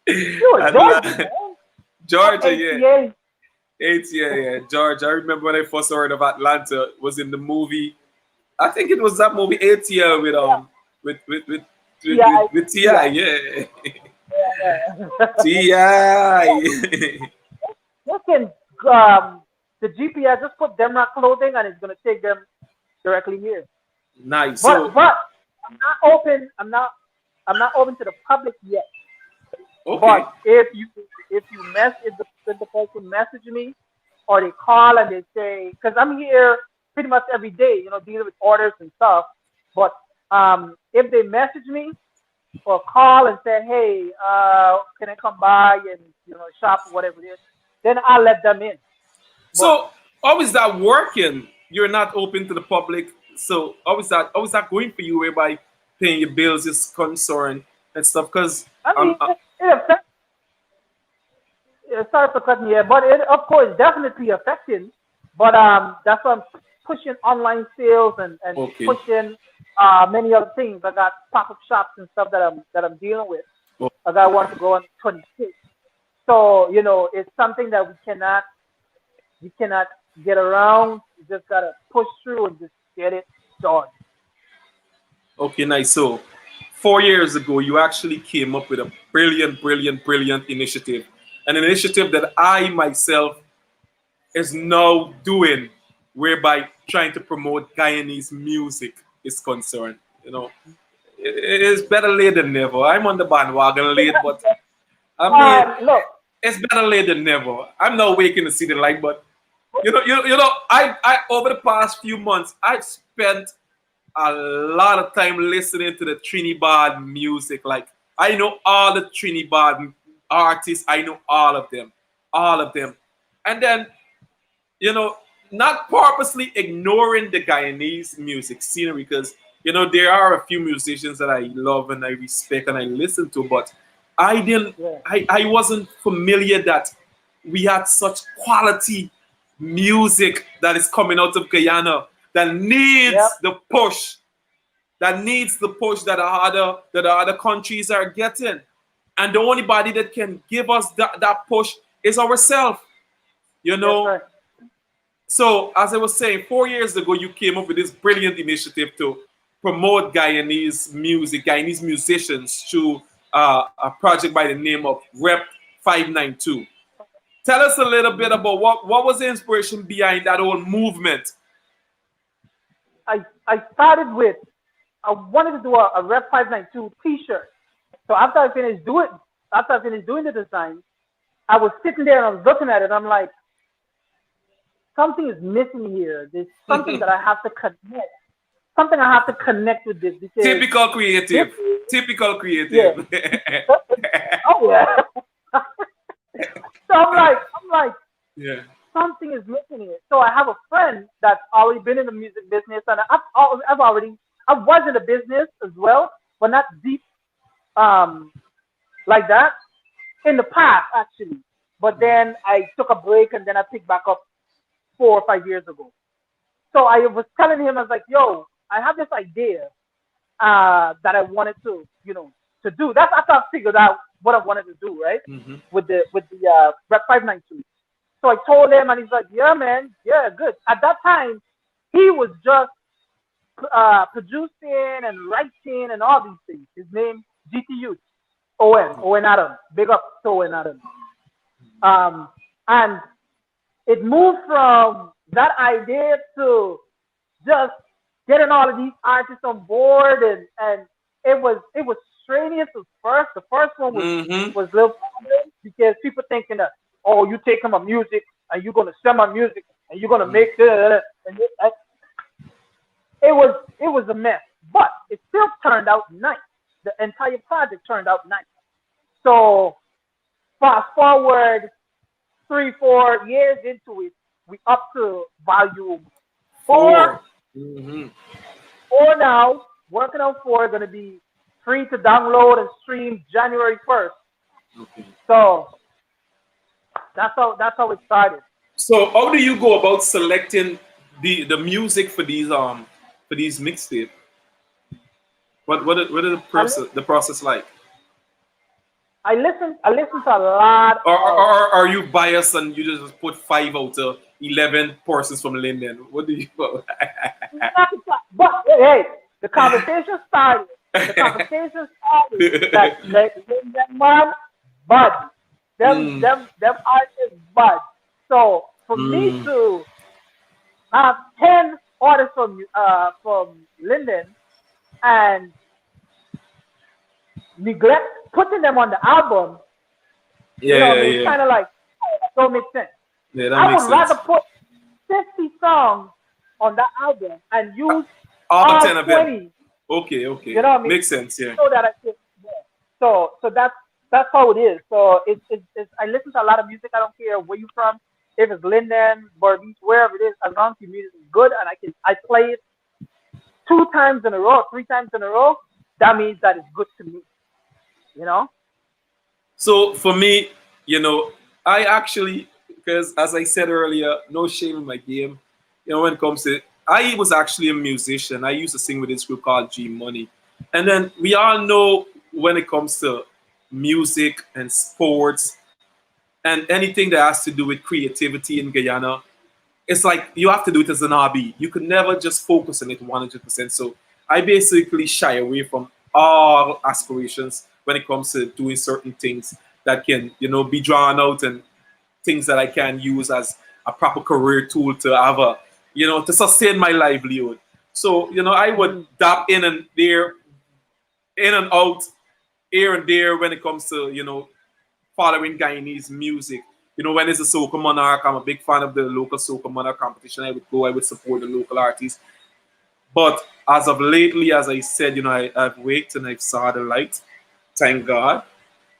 You a Georgia Atlanta, man? What Georgia, yeah. ATA? Eight, yeah. Georgia. I remember when I first heard of Atlanta was in the movie. I think it was that movie ATL with Yeah, with with with TI, with Ti, TI. yeah. Yeah, Ti. yeah. Listen, the GPS just put Demroc clothing and it's gonna take them directly here. Nice. But So but I'm not open. I'm not open to the public yet. okay. But if the person message me or they call and they say because I'm here pretty much every day, dealing with orders and stuff. But if they message me or call and say, hey, can I come by and shop or whatever it is, then I'll let them in. But So how is that working? You're not open to the public. So how is that going for you whereby paying your bills is concerned and stuff? Because I um mean, it affects. Sorry for cutting you, but it of course definitely affecting. But that's why I'm pushing online sales and okay. pushing many other things. I got pop-up shops and stuff that I'm dealing with. Oh, I got one to go on 26. So it's something that we cannot get around. You just gotta push through and just get it done. okay, nice. So 4 years ago, you actually came up with a brilliant, brilliant, brilliant initiative. An initiative that I myself is now doing, whereby trying to promote Guyanese music is concerned. It is better late than never. I'm on the bandwagon late, but I mean, Look, it's better late than never. I'm not waking to see the light, but I over the past few months, I've spent a lot of time listening to the Trinidad music. Like I know all the Trinidad artists. I know all of them. And then you know, not purposely ignoring the Guyanese music scenery because there are a few musicians that I love and I respect and I listen to, but I didn't yeah, I wasn't familiar that we had such quality music that is coming out of Guyana that yep, needs the push, that the other countries are getting. And the only body that can give us that push is ourselves, you that's know. right. So, as I was saying, 4 years ago, you came up with this brilliant initiative to promote Guyanese music, Guyanese musicians through a project by the name of Rep 592. Tell us a little bit Mhm. about what was the inspiration behind that whole movement. I started with I wanted to do a Rep 592 T-shirt. So after I finished doing the design, I was sitting there and I was looking at it. I'm like, something is missing here. There's something that I have to connect. Something I have to connect with this because Typical this creative. is Typical yeah. creative. Oh yeah. So I'm like, Yeah. something is missing here. So I have a friend that's already been in the music business, and I was in the business as well, but not deep um like that in the past actually. But then I took a break and then I picked back up 4 or 5 years ago. So I was telling him, I was like, yo, I have this idea that I wanted to do. That's after I figured out what I wanted to do, right? Hmm. With the Rep 592. So I told him, and he's like, yeah, man, yeah, good. At that time, he was just producing and writing and all these things. His name GTU, Owen Adam. Big up to Owen Adam. And it moved from that idea to just getting all of these artists on board, and it was strenuous at first. The first one was a little problem because people thinking that, oh, you taking my music and you're gonna sell my music and you're gonna make this, and it was a mess, but it still turned out nice. The entire project turned out nice. So fast forward 3-4 years into it, we up to volume 4. Mm-hmm. 4 now, working on 4, going to be free to download and stream January 1st. Okay. So that's how it started. So how do you go about selecting the music for these mixtape? What is the process like? I listen to a lot. Or are you biased and you just put 5 out of 11 persons from Linden? What do you? But hey, the conversation started. That man, Bud. Them artists, Bud. So for me to have 10 artists from Linden and neglect putting them on the album, it's kind of like, don't make sense. Yeah, that I makes would sense. rather put 50 songs on that album and use all 10 of 20. them. Okay. You know what I mean? Makes sense, yeah. So that I can, so that's how it is. So it's I listen to a lot of music. I don't care where you from. If it's Linden, Berbice, wherever it is, as long as the music is good and I play it 2 times in a row, 3 times in a row, that means that it's good to me. You know? So for me, I actually, because as I said earlier, no shame in my game. When it comes to, I was actually a musician. I used to sing with this group called G Money. And then we all know when it comes to music and sports and anything that has to do with creativity in Guyana, it's like you have to do it as an hobby. You could never just focus on it 100%. So I basically shy away from all aspirations when it comes to doing certain things that can, be drawn out and things that I can use as a proper career tool to have to sustain my livelihood. So, I would dab in and there, in and out, here and there when it comes to, following Guyanese music. When it's a Soca Monarch, I'm a big fan of the local Soca Monarch competition. I would support the local artists. But as of lately, as I said, I've waked and I've saw the light. Thank God.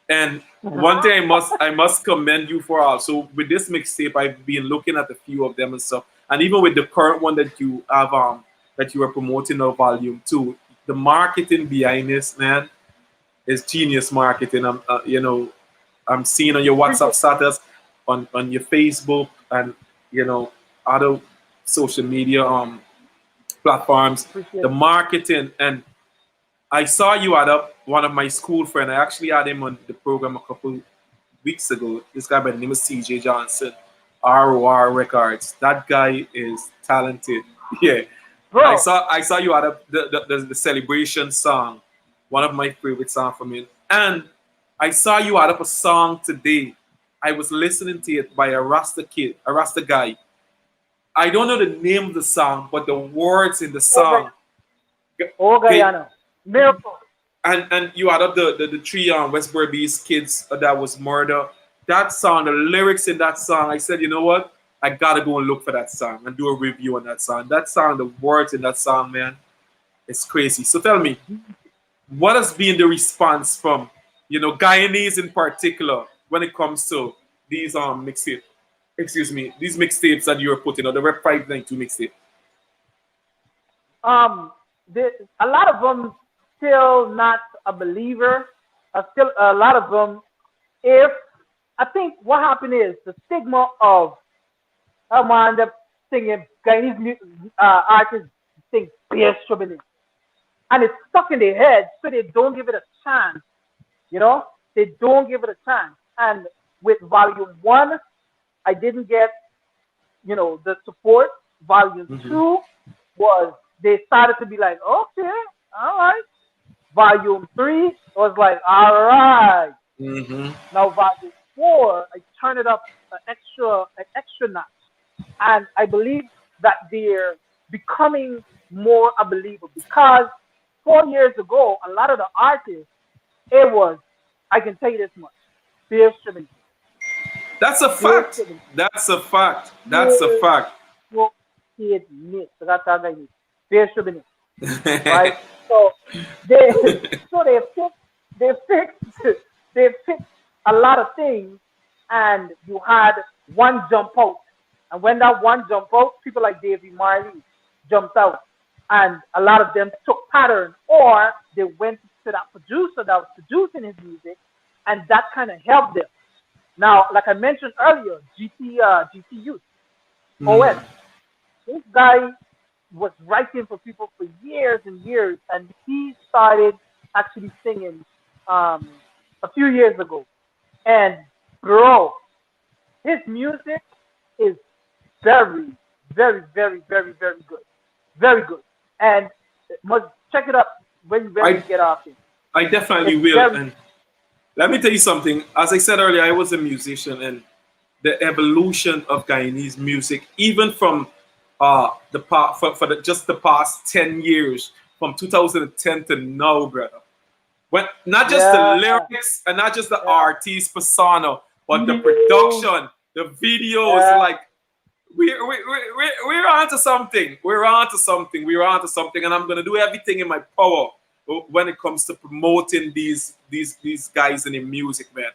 And one thing I must commend you for also with this mixtape. I've been looking at a few of them and stuff, and even with the current one that you have that you are promoting of volume 2, the marketing behind this, man, is genius marketing. I'm seeing on your WhatsApp status, on your Facebook, and other social media platforms, the marketing. And I saw you had up one of my school friend. I actually had him on the program a couple weeks ago. This guy by the name of CJ Johnson, ROR Records. That guy is talented. Yeah. Bro. I saw you had up the celebration song, one of my favorite songs from him. And I saw you had up a song today. I was listening to it by a Rasta guy. I don't know the name of the song, but the words in the song. Guyana. Miracle. And you had up the 3 West Berbice kids that was murder. That song, the lyrics in that song, I said, you know what? I gotta go and look for that song and do a review on that song. That song, the words in that song, man, it's crazy. So tell me, what has been the response from, Guyanese in particular when it comes to these mixtapes? Excuse me, these mixtapes that you're putting, or the Rep 592 mixtape? A lot of them still not a believer. Still a lot of them. I think what happened is the stigma of I'm end up singing Guyanese artists sing bass drumming, and it's stuck in their head, so they don't give it a chance. They don't give it a chance. And with volume 1, I didn't get, the support. Volume 2 was they started to be like, okay, all right, Volume 3 was like, all right. Mm-hmm. Now Volume 4, I turn it up an extra notch. And I believe that they're becoming more a believer because 4 years ago, a lot of the artists, it was, I can tell you this much, beer stripping, That's a beer fact. stripping, That's a fact. That's a beer fact. stripping, beer stripping, right? So they, so they fixed, they fixed a lot of things, and you had one jump out, and when that one jump out, people like Davey Marley jumped out, and a lot of them took pattern, or they went to that producer that was producing his music, and that kind of helped them. Now, like I mentioned earlier, GT Youth, OS, Mm. this guy was writing for people for years and years, and he started actually singing a few years ago. And bro, his music is very, very, very, very, very good, very good. And must check it out when you I get off it. I definitely It's will. very And let me tell you something. As I said earlier, I was a musician, and the evolution of Guyanese music, even from the part for just the past 10 years, from 2010 to now, brother. When not just the yeah, lyrics and not just the yeah. artist persona, but the Videos, production, the videos, yeah, like we're onto something. We're onto something. We're onto something, and I'm gonna do everything in my power when it comes to promoting these guys in the music, man.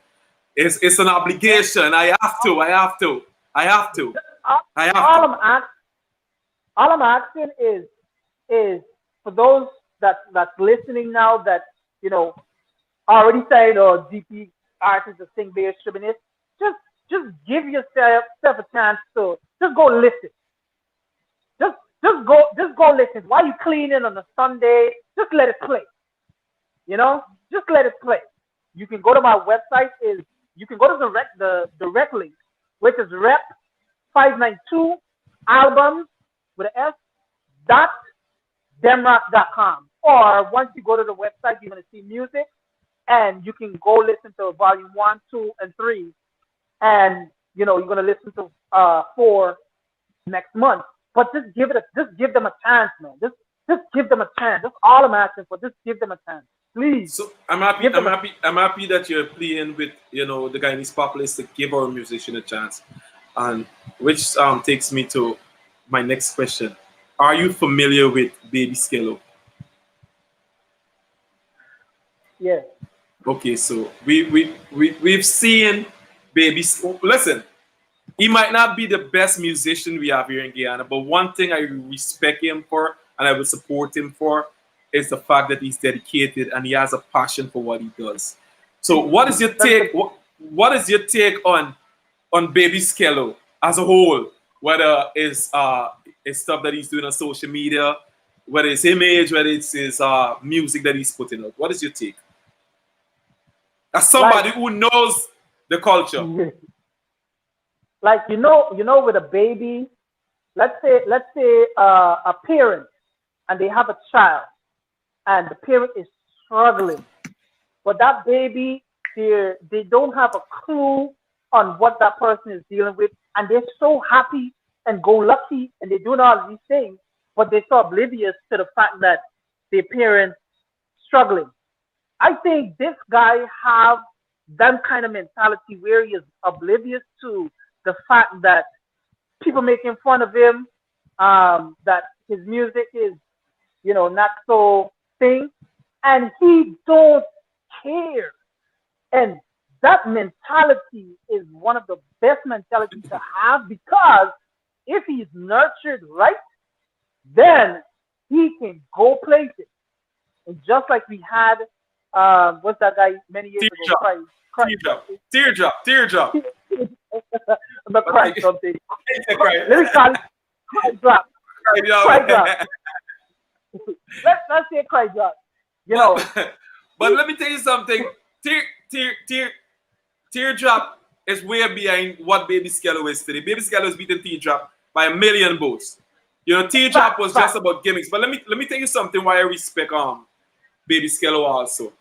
It's an man. obligation. I have to. I have to. I have to. All, I have all to. I'm asking, all I'm asking is for those that's listening now that you know already said or GP artists or sing bass stripping, just just give yourself a chance to just go listen. Just just go listen. While you cleaning on a Sunday, just let it play. You know? Just let it play. You can go to my website is you can go to the direct link, which is rep 592 albums with an S dot demroc.com. Or once you go to the website, you're gonna see music and you can go listen to volume one, two, and three, and you're gonna listen to four next month. But just give them a chance, man. Just give them a chance. That's all I'm asking for. Just give them a chance, please. So I'm happy. Give I'm them a happy. I'm happy that you're playing with the Guyanese populace to give our musician a chance, and which takes me to my next question. Are you familiar with Baby Skello? yeah. Okay, so we've seen Listen, he might not be the best musician we have here in Guyana, but one thing I respect him for and I will support him for is the fact that he's dedicated and he has a passion for what he does. So, what is your That's the take? What is your take on Baby Skello as a whole? Whether it's stuff that he's doing on social media, whether it's image, whether it's his music that he's putting out. What is your take? As like somebody who knows the culture. like with a baby. Let's say a parent and they have a child and the parent is struggling, but that baby they don't have a clue on what that person is dealing with, and they're so happy and go lucky and they're doing all these things, but they're so oblivious to the fact that their parents struggling. I think this guy have that kind of mentality where he is oblivious to the fact that people making fun of him, that his music is, not so thing, and he don't care. And that mentality is one of the best mentalities to have because if he's nurtured right, then he can go places. And just like we had, what's that guy many years ago? Teardrop, Cry, teardrop, teardrop, teardrop. I'm not crying Okay. something. Right. Let me call it cry drop. Right, yo. Cry drop. Let's say cry drop. You but, know, but let me tell you something. Teardrop is way behind what Baby Skello is today. Baby Skello is beating Teardrop by a million votes. Teardrop fact, was just fact. about gimmicks. But let me tell you something why I respect Baby Skello also.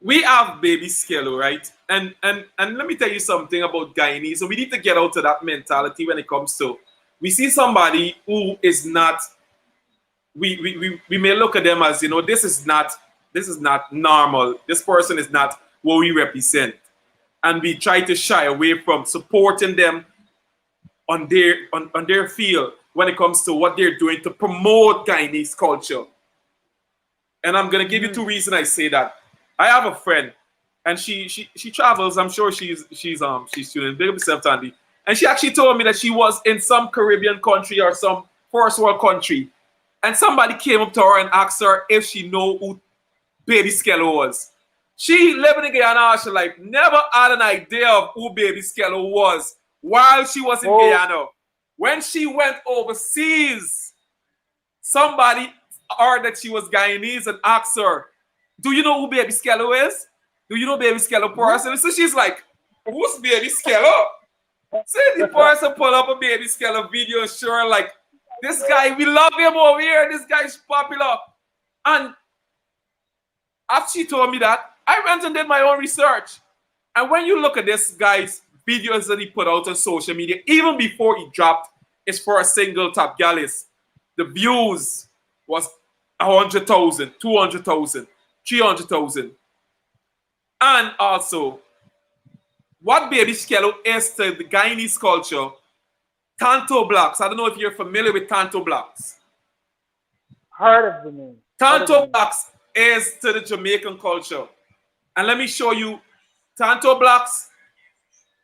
We have Baby Skello, right? And let me tell you something about Guyanese. So we need to get out of that mentality when it comes to we see somebody who is not we may look at them as, you know, this is not normal. This person is not what we represent. And we try to shy away from supporting them on their field when it comes to what they're doing to promote Guyanese culture. And I'm gonna give you two reasons I say that. I have a friend, and she travels. I'm sure she's tuning. Big up yourself, Tandy. And she actually told me that she was in some Caribbean country or some first world country, and somebody came up to her and asked her if she know who Baby Skello was. She living in Guyana, she like never had an idea of who Baby Skello was while she was in Guyana. When she went overseas, somebody heard that she was Guyanese and asked her, "Do you know who Baby Skello is? Do you know Baby Skello person?" So she's like, "Who's Baby Skello?" So the person pull up a Baby Skello video and show her like, "This guy, we love him over here. This guy's popular." And after she told me that, I went and did my own research. And when you look at this guy's videos that he put out on social media, even before he dropped his first single, Top Gallus, the views was 100,000, 200,000, 300,000. And also, what Baby Skello is to the Guyanese culture, Tanto Blacks. I don't know if you're familiar with Tanto Blacks. Heard of the name. Tanto Blacks is to the Jamaican culture. And let me show you, Tanto Blacks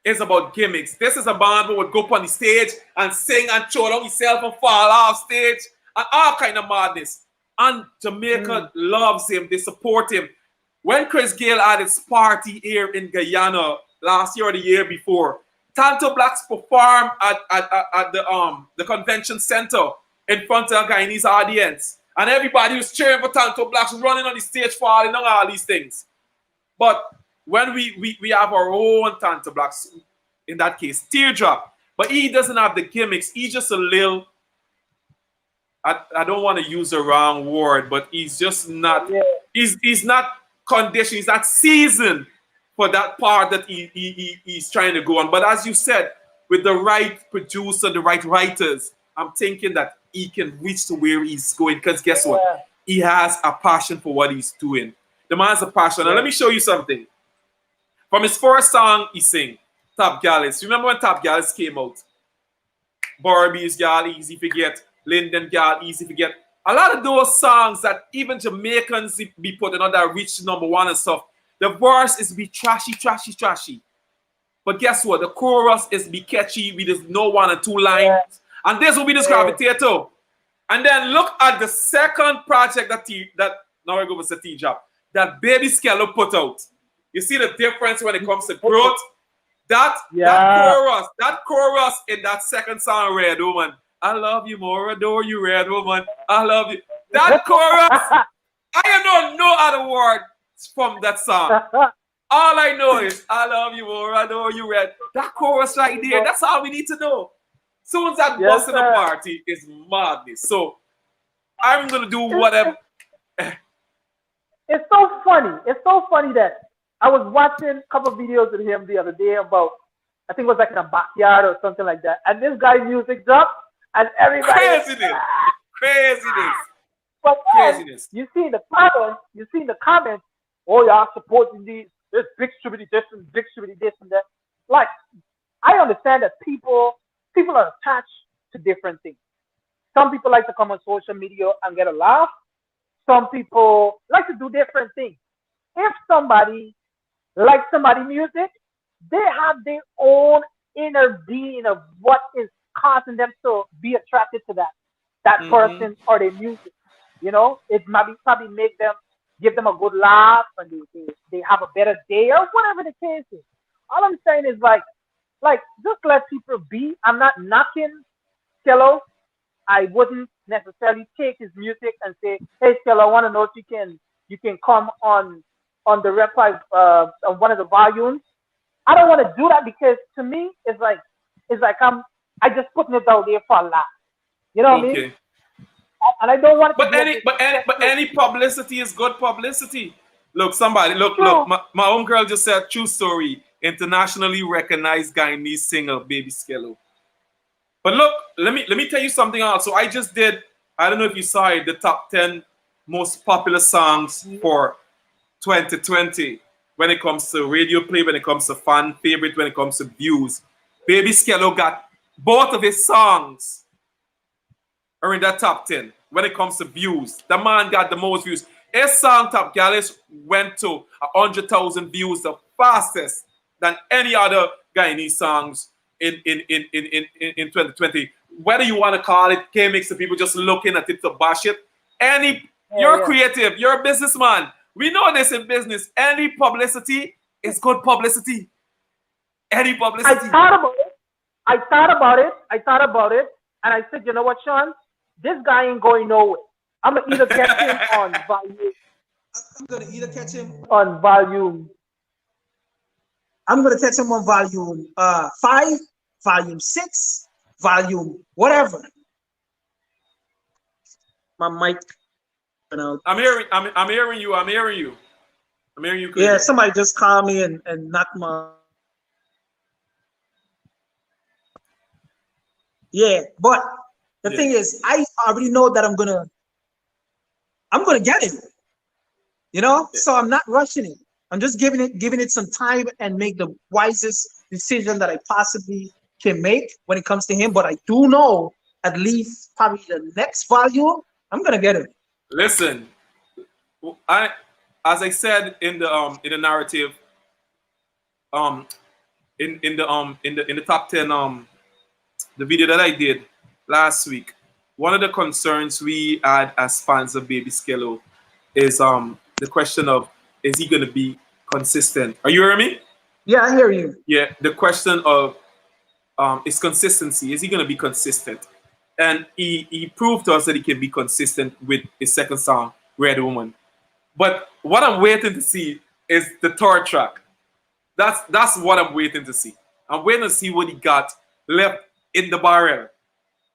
is about gimmicks. This is a band who would go up on the stage and sing and throw down himself and fall off stage and all kind of madness. And Jamaica loves him. They support him. When Chris Gayle had his party here in Guyana last year or the year before, Tanto Blacks performed at the convention center in front of a Guyanese audience. And everybody was cheering for Tanto Blacks, running on the stage, falling on all these things. But when we have our own Tanto Blacks, in that case, Teardrop, but he doesn't have the gimmicks. He's just a little, I don't want to use the wrong word, but he's just not, he's not conditioned, he's not seasoned for that part that he's trying to go on. But as you said, with the right producer, the right writers, I'm thinking that he can reach to where he's going. Because guess what? He has a passion for what he's doing. The man has a passion. Now let me show you something. From his first song, he sang Top Gallus. Remember when Top Gallus came out? Barbie's Gal, Easy Forget. Linden Gal, Easy Forget. A lot of those songs that even Jamaicans be putting on that reach #1 and stuff, the verse is be trashy, trashy, trashy. But guess what? The chorus is be catchy. We just know 1 and 2 lines. And this will be this gravitator. And then look at the second project that now I go with the T-Job, that Baby Skello put out. You see the difference when it comes to growth? That chorus in that second song, Red Woman. I love you more, adore you, Red Woman. I love you. That chorus, I don't know other words from that song. All I know is I love you more, adore you, Red. That chorus right there, that's all we need to know. Soon as that bus in the party is madness. So I'm gonna do whatever. It's so funny. It's so funny that I was watching a couple of videos of him the other day about, I think it was like in a backyard or something like that. And this guy's music dropped and everybody Craziness. But then, you see the comments, oh y'all supporting these, this big distributed this and big distributed this and that. Like, I understand that people are attached to different things. Some people like to come on social media and get a laugh. Some people like to do different things. If somebody likes somebody's music, they have their own inner being of what is causing them to be attracted to that person or their music. You know, it might probably make them, give them a good laugh, and they have a better day or whatever the case is. All I'm saying is like just let people be. I'm not knocking Skello. I wouldn't necessarily take his music and say, hey Skello, I want to know if you can come on the replies of one of the volumes. I don't want to do that because to me it's like I just putting it out there for a laugh. You know what I mean? And I don't want it to But be a any publicity is good publicity. Look, somebody, look. true. My own girl just said, true story. Internationally recognized Guyanese singer, Baby Skello. But look, let me tell you something else. So I just did. I don't know if you saw it. The top 10 most popular songs for 2020 when it comes to radio play, when it comes to fan favorite, when it comes to views. Baby Skello got both of his songs are in that top 10 when it comes to views. The man got the most views. His song Top Gallus went to 100,000 views, the fastest than any other Guyanese songs in 2020. Whether you want to call it gimmicks, the people just looking at it to bash it. You're creative, you're a businessman. We know this in business. Any publicity is good publicity. Any publicity. I thought about it, and I said, you know what, Shawn? This guy ain't going nowhere. I'm gonna either catch him on volume. I'm gonna either catch him on volume. I'm gonna catch him on volume 5, volume 6, volume whatever. My mic. I'm hearing you. Clearly. Yeah, somebody just called me and knocked my. Yeah, but the thing is, I already know that I'm gonna get it. You know, so I'm not rushing it. I'm just giving it some time and make the wisest decision that I possibly can make when it comes to him. But I do know at least probably the next volume, I'm gonna get it. Listen, as I said in the narrative, in the top 10 the video that I did last week, one of the concerns we had as fans of Baby Skello is the question of, is he going to be consistent? Are you hearing me? Yeah, I hear you. Yeah, the question of is consistency. Is he going to be consistent? And he proved to us that he can be consistent with his second song, Red Woman. But what I'm waiting to see is the third track. That's what I'm waiting to see. I'm waiting to see what he got left in the barrel.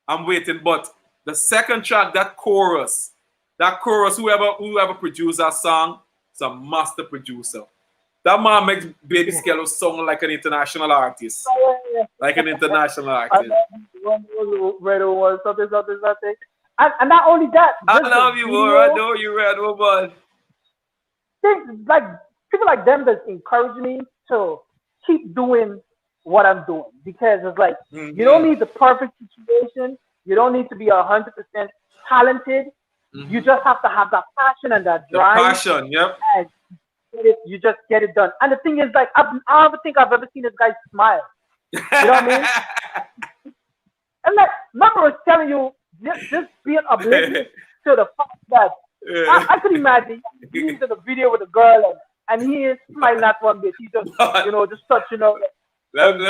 I'm waiting. But the second track, that chorus, whoever produced that song, is a master producer. That man makes Baby Skello sound like an international artist. Like an international artist. Red Woman, something. And not only that. I love you, boy. I know you, Red Woman. Things like people like them that encourage me to keep doing what I'm doing, because it's like you don't need the perfect situation. You don't need to be 100% talented. You just have to have that passion and that drive. The passion, yep. And you just get it done. And the thing is, like, I don't think I've ever seen this guy smile. You know what I mean? And like, remember I was telling you, just being oblivious to the fact that I could imagine he's in a video with a girl and he is smiling at one bit. He just, just touching her. I don't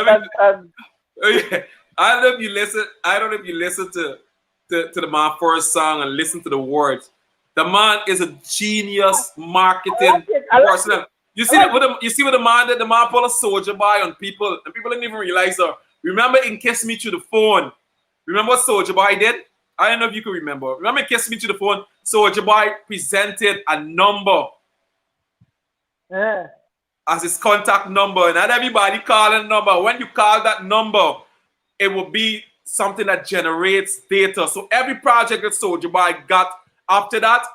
know if you listen to the man first song and listen to the words. The man is a genius marketing person. You see what the man did? The man pulled a soldier by on people, and people didn't even realize her. Remember in Kiss Me Through the Phone? Remember what Soldier Boy did? I don't know if you can remember. Remember in Kiss Me Through the Phone? Soldier Boy presented a number as his contact number, and not everybody call a number. When you call that number, it will be something that generates data. So every project that Soldier Boy got after that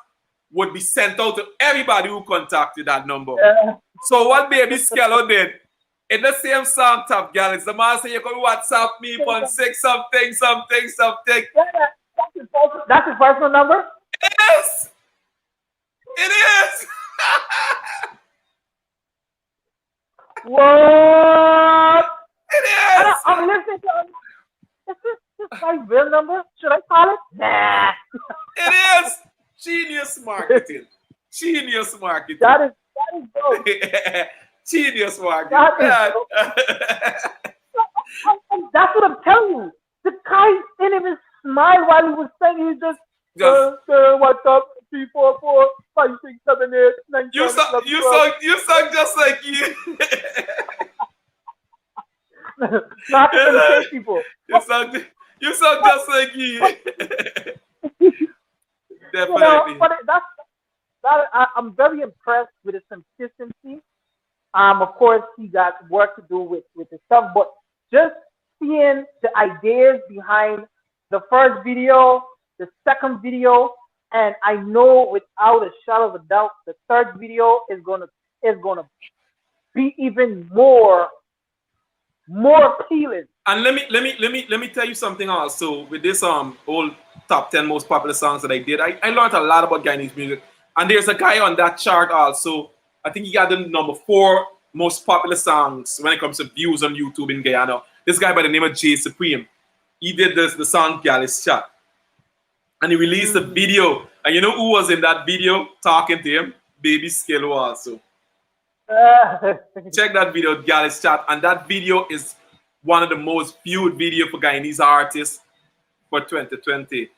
would be sent out to everybody who contacted that number. So what Baby Skello did, in the same song, Top Gallus, the man said, you can WhatsApp me on 6 something. That's his personal number? Yes! It is! What? It is! I'm listening to him. Is this guy's real number? Should I call it? Nah. It is! Genius marketing. Genius marketing. That is dope. Genius marketing. That's what I'm telling you. The guy didn't even smile while he was saying. He just what's up? 344 5678 97. You sung just like you. Not the same people. You sung just like you. Definitely. but I'm very impressed with his consistency. Of course, he got work to do with his stuff, but just seeing the ideas behind the first video, the second video, and I know without a shadow of a doubt, the third video is gonna be even more appealing. And let me tell you something also with this whole top 10 most popular songs that I did. I learned a lot about Guyanese music. And there's a guy on that chart also. I think he got the number 4 most popular songs when it comes to views on YouTube in Guyana. This guy by the name of Jay Supreme. He did the song Gallus Chat. And he released a video. And you know who was in that video talking to him? Baby Skillo also. Check that video, Gallus Chat. And that video is one of the most viewed video for Guyanese artists for 2020.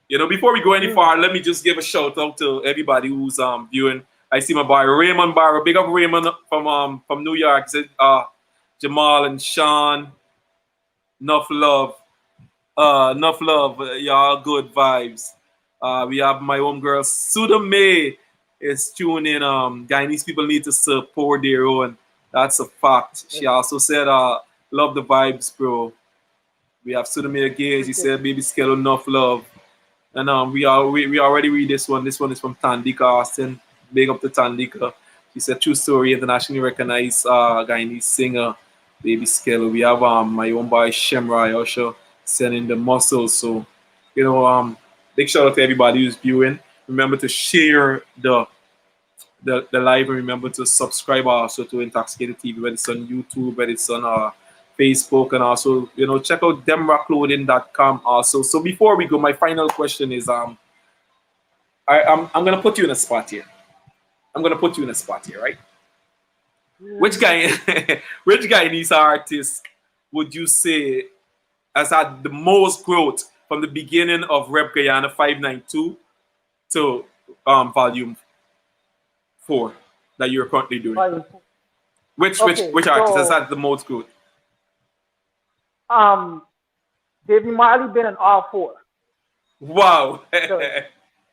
You know, before we go any far, let me just give a shout out to everybody who's viewing. I see my boy Raymond Barrow. Big up Raymond from New York. He said, Jamall and Shawn. Enough love. Enough love. Y'all good vibes. We have my own girl Suda May is tuning in. Guyanese people need to support their own. That's a fact. She also said, love the vibes, bro. We have Suda May again. She said, baby scale enough love. And we already read this one. This one is from Tandika Austin. Big up to Tandika. She said, true story, internationally recognized Guyanese singer, baby scale. We have my own boy Shemrai also sending the muscles. So, you know, big shout out to everybody who's viewing. Remember to share the live, and remember to subscribe also to Intoxicated TV, whether it's on YouTube, whether it's on Facebook, and also, you know, check out demroclothing.com also. So before we go, my final question is I'm gonna put you in a spot here. Right? Which Guyanese artist would you say has had the most growth from the beginning of Rep Guyana 592 to volume 4 that you're currently doing? Which artist has had the most growth? Davey Marley been in all 4. Wow. So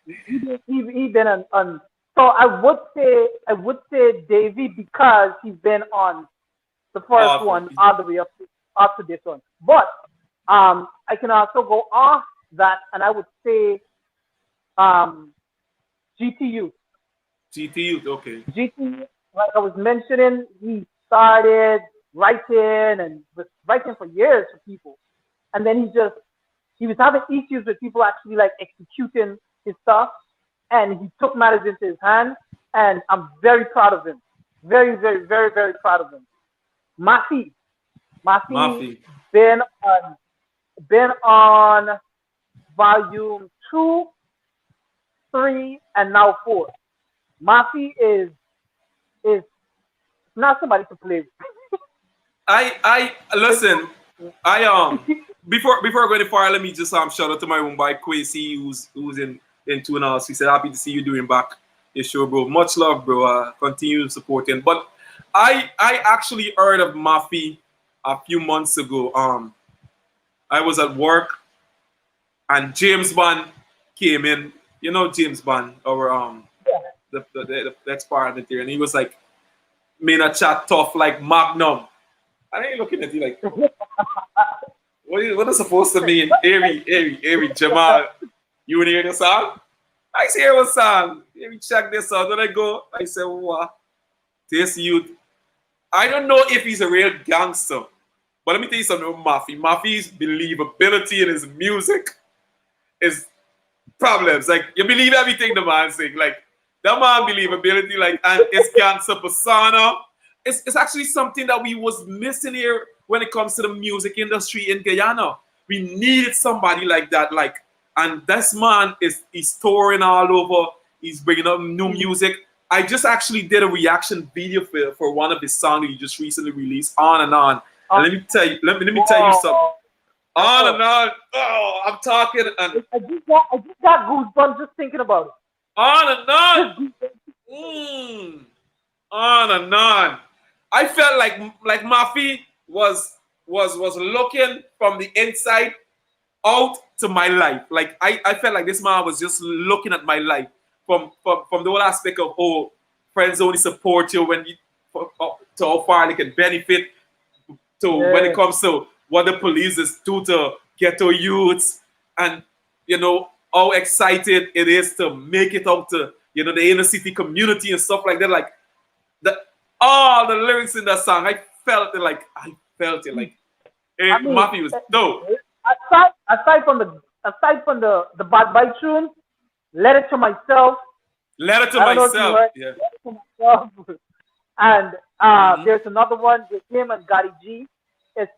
he been on. So I would say Davey because he's been on the first one all the way up to this one. But I can also go off that, and I would say GTU. GTU, okay. GTU, like I was mentioning, he started writing and was writing for years for people, and then he was having issues with people actually like executing his stuff, and he took matters into his hand, and I'm very proud of him. Very, very, very, very proud of him. Mafi been on volume 2, 3, and now 4. Mafi is not somebody to play with. I listen. Before I go any far, let me just shout out to my own boy Quasi, who's in tune us. He said, happy to see you doing back your show, bro. Much love, bro. Continue supporting. But I actually heard of Mafi a few months ago. I was at work and James Bond came in. You know James Bond, our the ex-partner there, and he was like, made a chat tough like Magnum. I ain't looking at you like, what is supposed to mean? Airy, Jamall, you wanna hear the song? I say, hear what song? Let me check this out. Then I go, I say, what? This youth. I don't know if he's a real gangster, but let me tell you something about Mafi. Mafi's believability in his music is problems. Like, you believe everything the man sing. Like, that man believability, like, and his gangster persona. It's actually something that we was missing here when it comes to the music industry in Guyana. We needed somebody like that, like, and this man he's touring all over. He's bringing up new music. I just actually did a reaction video for one of his songs he just recently released, On and On. And let me tell you something. On and on. Oh, I'm talking and I just got goosebumps just thinking about it. On and on. On and on. I felt like Mafi was looking from the inside out to my life. Like I felt like this man was just looking at my life from the whole aspect of, oh, friends only support you when you to how far they can benefit, to when it comes to what the police is do to ghetto youths, and you know how excited it is to make it out to the inner city community and stuff like that. Like all the lyrics in that song, I felt it like hey, I mean, Matthew was dope. aside from the bad bite tune, Letter to Myself. Letter to I don't know if you myself. heard Yeah. Letter to Myself. And there's another one with him and Gotti G. It's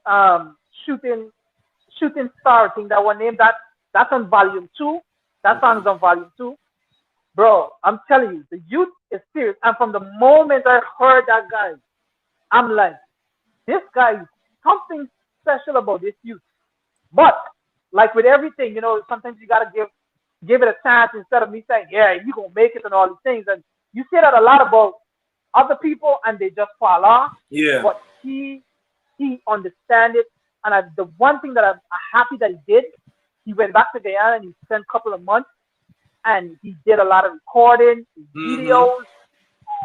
shooting star. I think that one name that's on volume 2. That song's on volume 2. Bro, I'm telling you, the youth is serious. And from the moment I heard that guy, I'm like, this guy is something special about this youth. But like with everything, sometimes you gotta give it a chance instead of me saying, yeah, you gonna make it and all these things. And you say that a lot about other people and they just fall off. Yeah. But he understands it. And the one thing that I'm happy that he did, he went back to Guyana and he spent a couple of months and he did a lot of recording, videos,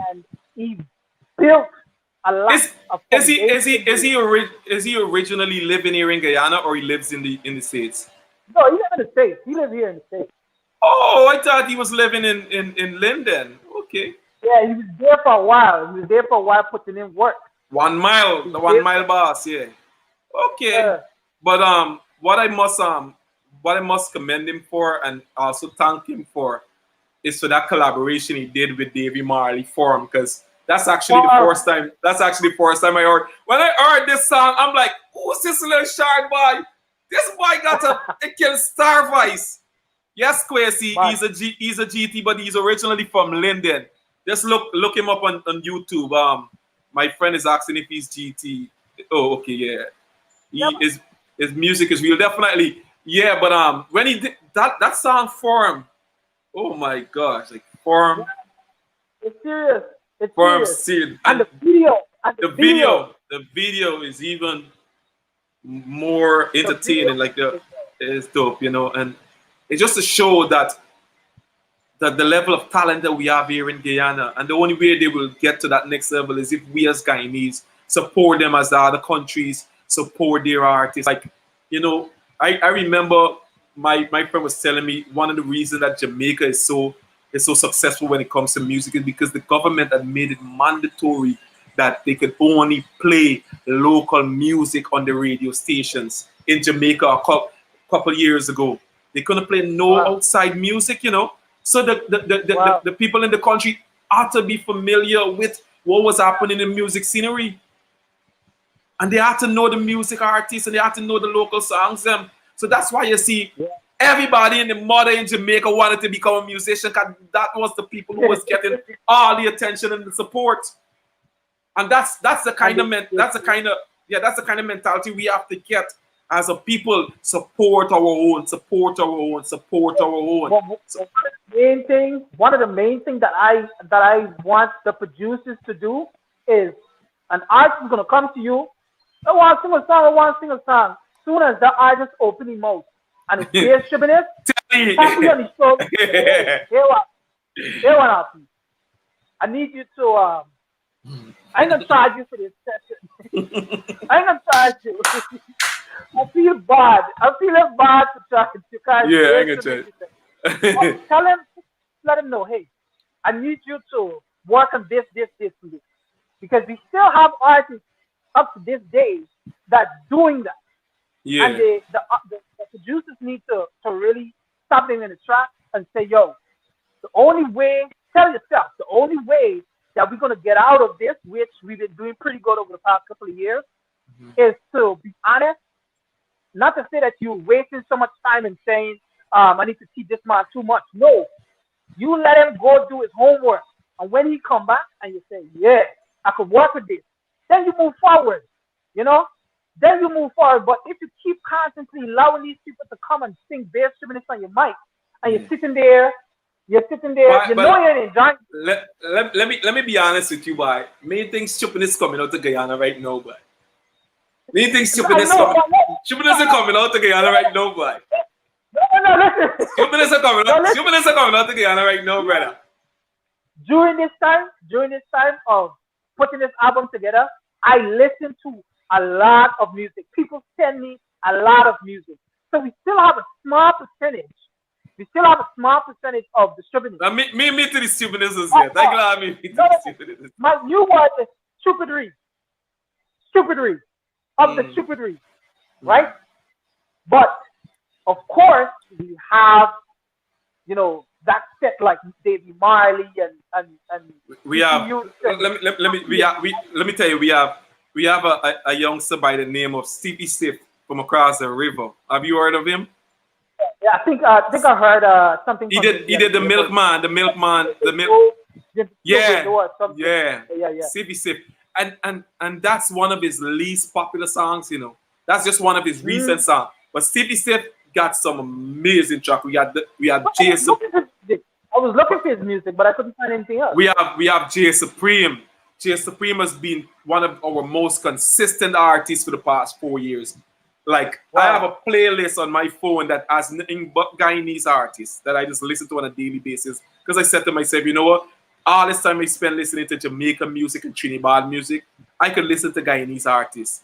and he built a lot of. Is he originally living here in Guyana, or he lives in the States? No, he lives in the States. He lives here in the States. Oh, I thought he was living in Linden. Okay. Yeah, he was there for a while. He was there for a while putting in work. 1 mile, the 1 mile boss, yeah. Okay. Yeah. But what I must commend him for and also thank him for is for that collaboration he did with Davy Marley Forum, because that's actually the first time. That's actually the first time I heard. When I heard this song, I'm like, who's this little short boy? This boy got a kill star voice. Yes, Kwesi, he's a GT, but he's originally from Linden. Just look him up on YouTube. My friend is asking if he's GT. Oh, okay, yeah. His music is real, definitely. Yeah, but when he did that song Forum, oh my gosh, like Forum. It's serious. It's Forum serious. serious. And the video is even more entertaining. Like it's dope, and it's just to show that the level of talent that we have here in Guyana, and the only way they will get to that next level is if we as Guyanese support them as the other countries support their artists. Like, I remember my friend was telling me one of the reasons that Jamaica is so successful when it comes to music is because the government had made it mandatory that they could only play local music on the radio stations in Jamaica a couple years ago. They couldn't play no outside music, So the people in the country ought to be familiar with what was happening in music scenery. And they had to know the music artists and they had to know the local songs. So that's why you see everybody in the mother in Jamaica wanted to become a musician, because that was the people who was getting all the attention and the support. And that's the kind of mentality we have to get as a people. Support our own. One of the main things that I want the producers to do is, an artist is gonna come to you. I want to sing a song. Soon as the artist open his mouth and it's bass stripping it, tap me on his shoulder. Here what happened. I need you to I ain't gonna charge you for this session. I ain't gonna charge you. I feel bad. I feel bad to charge you. Yeah, I ain't gonna charge. Let him know, hey, I need you to work on this. Because we still have artists up to this day that's doing that. Yeah. And the producers need to really stop them in the track and say, yo, the only way that we're going to get out of this, which we've been doing pretty good over the past couple of years, is to be honest. Not to say that you're wasting so much time and saying, I need to teach this man too much. No. You let him go do his homework. And when he come back and you say, yeah, I could work with this, then you move forward. Then you move forward. But if you keep constantly allowing these people to come and sing bass stripping on your mic, and you're sitting there, you're enjoying. Let me be honest with you, boy. Many things stripping is coming out of Guyana right now, boy. Do you think stupidness is coming out to Guyana right now, boy? No, listen. Stupidness is coming out to Guyana right now, brother. During this time of putting this album together, I listened to a lot of music. People send me a lot of music. So we still have a small percentage. We still have a small percentage of distributors. Me to the stupidness is yet. I'm glad me to the stupidness. My new one is Stupidery. Stupidery. Of the Stupidery. Right? But of course we have, you know, that set like Davy Marley and we have let me tell you, we have a youngster by the name of Stevie Stiff from across the river. Have you heard of him? Yeah, I think I heard something. He did the milkman. Yeah. Stevie Stiff. And that's one of his least popular songs, you know. That's just one of his recent songs. But Stevie Stiff got some amazing track. We had Jason. I was looking for his music, but I couldn't find anything else. We have Jay Supreme. Jay Supreme has been one of our most consistent artists for the past 4 years. Like, wow. I have a playlist on my phone that has nothing but Guyanese artists that I just listen to on a daily basis. Because I said to myself, you know what? All this time I spend listening to Jamaican music and Trinidad music, I could listen to Guyanese artists.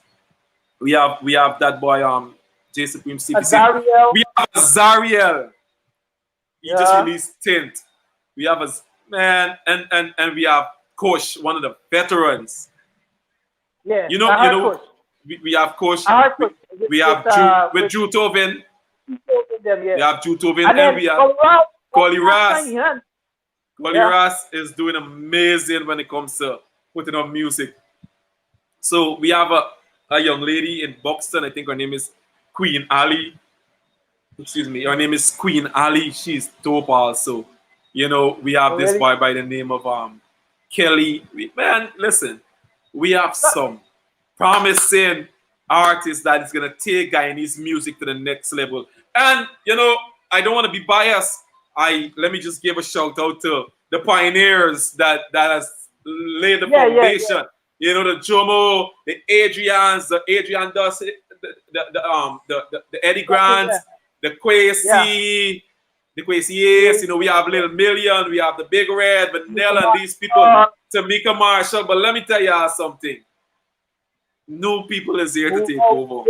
We have that boy, Jay Supreme, Azariel. We have Azariel. He just released Tint. We have and we have Kosh, one of the veterans. Yeah, you know, we have Kosh. We have Drew Tovin. We have Drew Tovin, and we have Collie Ras. Collie Ras is doing amazing when it comes to putting on music. So we have a young lady in Buxton. I think her name is Queen Ali. Excuse me. Her name is Queen Ali. She's dope also. You know, we have this boy by the name of Kelly. Man, listen, we have some promising artists that is gonna take Guyanese music to the next level. And you know, I don't want to be biased. Let me just give a shout out to the pioneers that has laid the foundation. You know, the Jamall, the Adrians, the Adrian Dusty, the Eddie Grants, the Kwesi, the Kwesi's. You know, we have Little Million, we have the Big Red, Vanilla, and these people, Tamika Marshall. But let me tell y'all something. New people is here to take over.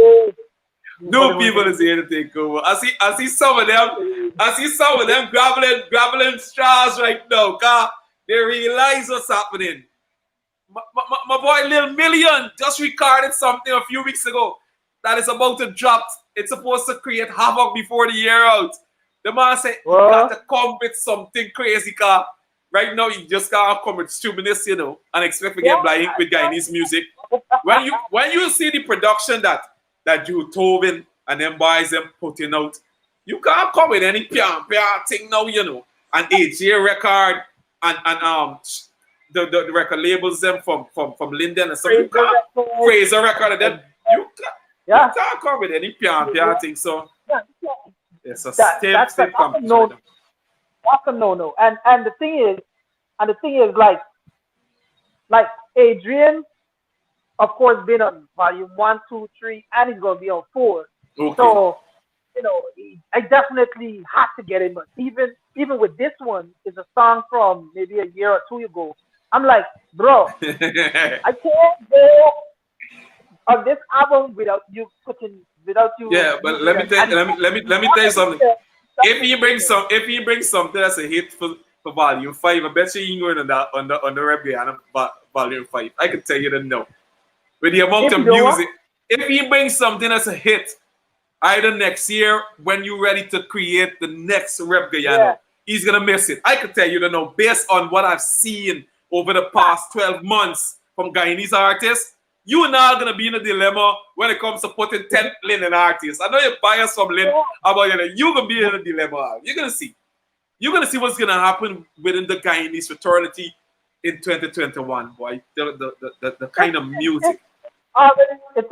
New people is here to take over. I see some of them grabbling straws right now. Cause they realize what's happening. My boy Lil Million just recorded something a few weeks ago that is about to drop. It's supposed to create havoc before the year out. The man said, you got to come with something crazy, cause right now you just can't come with stupidness, you know, and expect to get blind with Guyanese music. When you see the production that Drew Tobin and them boys them putting out, you can't come with any pian thing now, you know. And AJ record and the record labels them from Linden and stuff. You can't praise a record of them. You can't come with any pian thing. So it's a stiff competition. That's a no. And the thing is like Adrian, of course, been on volume 1, 2, 3, and he's gonna be on 4. Okay. So, you know, I definitely had to get in. But even with this one, it's a song from maybe a year or 2 ago. I'm like, bro, I can't go on this album without you. Yeah, but let me tell you something. If he brings something that's a hit for volume 5, I bet you ain't going on the rap Guyana volume 5. I can tell you that no. With the amount of music, if he brings something that's a hit, either next year when you're ready to create the next rap Guyana, he's gonna miss it. I can tell you that no, based on what I've seen over the past 12 months from Guyanese artists, you're not gonna be in a dilemma when it comes to putting 10 Linden artists. I know you're biased from Linden, but you're gonna be in a dilemma. You're gonna see what's gonna happen within the Guyanese fraternity in 2021, boy. The kind of music. I'm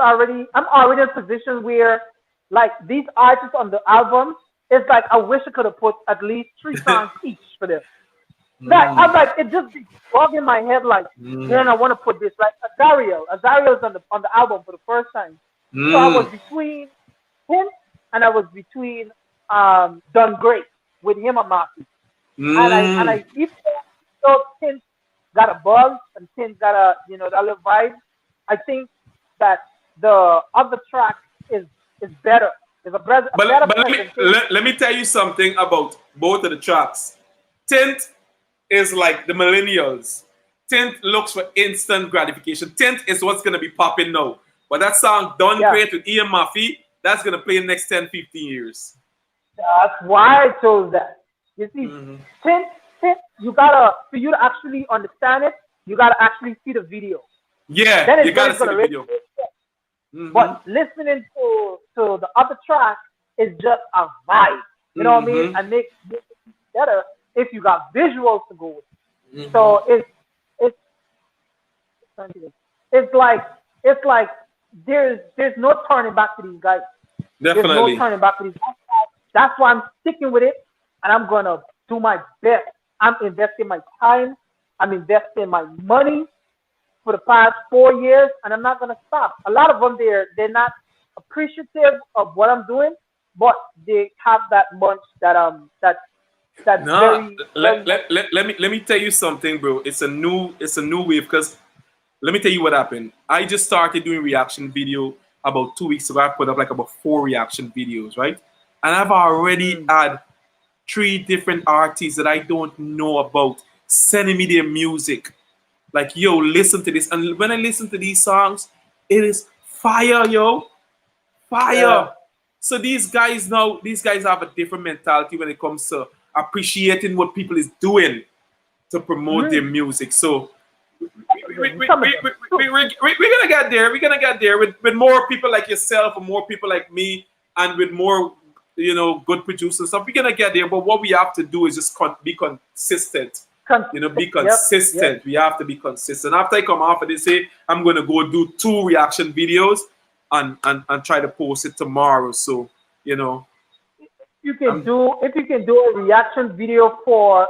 already in a position where, like, these artists on the album, it's like I wish I could have put at least 3 songs each for them. Like, I'm like, it just be bugging in my head, like, man, I want to put this. Like Azariel's on the album for the first time. So I was Mm. between him and I was between Done Great with him and Mafia. And Mm. I even though Tint got a buzz and Tint got a that little vibe, I think that the other track is is better. There's a better But presentation. let me tell you something about both of the tracks. Tint is like the millennials. Tint looks for instant gratification. Tint is what's gonna be popping now. But that song Done Yeah, Great with Ian Murphy, that's gonna play in the next 10, 15 years. that's why I chose that. You see, Hmm. Tint, Tint, you gotta for you to actually understand it, you gotta actually see the video. Yeah, Then you then gotta it's see gonna the really video. make sense. Hmm. But listening to the other track is just a vibe. You know what I mean? Hmm. And make it better if you got visuals to go with. Hmm. So it's it's like it's like there's no turning back to these guys. There's no Definitely. turning back to these. That's why I'm sticking with it, and I'm gonna do my best. I'm investing my time. I'm investing my money for the past 4 years, and I'm not gonna stop. A lot of them they're not appreciative of what I'm doing, but they have that munch that's Nah, very much. let me tell you something, bro. It's a new wave because let me tell you what happened. I just started doing reaction video about 2 weeks ago. I put up like about 4 reaction videos, right? And I've already Mm, had 3 different artists that I don't know about sending me their music. Like, yo, listen to this. And when I listen to these songs, it is fire, yo. yeah. Fire. So these guys have a different mentality when it comes to appreciating what people is doing to promote their Mm, music. So some of them. True. we're gonna get there. We're gonna get there with more people like yourself and more people like me, and with more good producers stuff. We're gonna get there. But what we have to do is just be consistent. Be Yep, yep. consistent. We have to be consistent. After I come off of this, say I'm gonna go do 2 reaction videos and try to post it tomorrow. So you know, I'm If you can do a reaction video for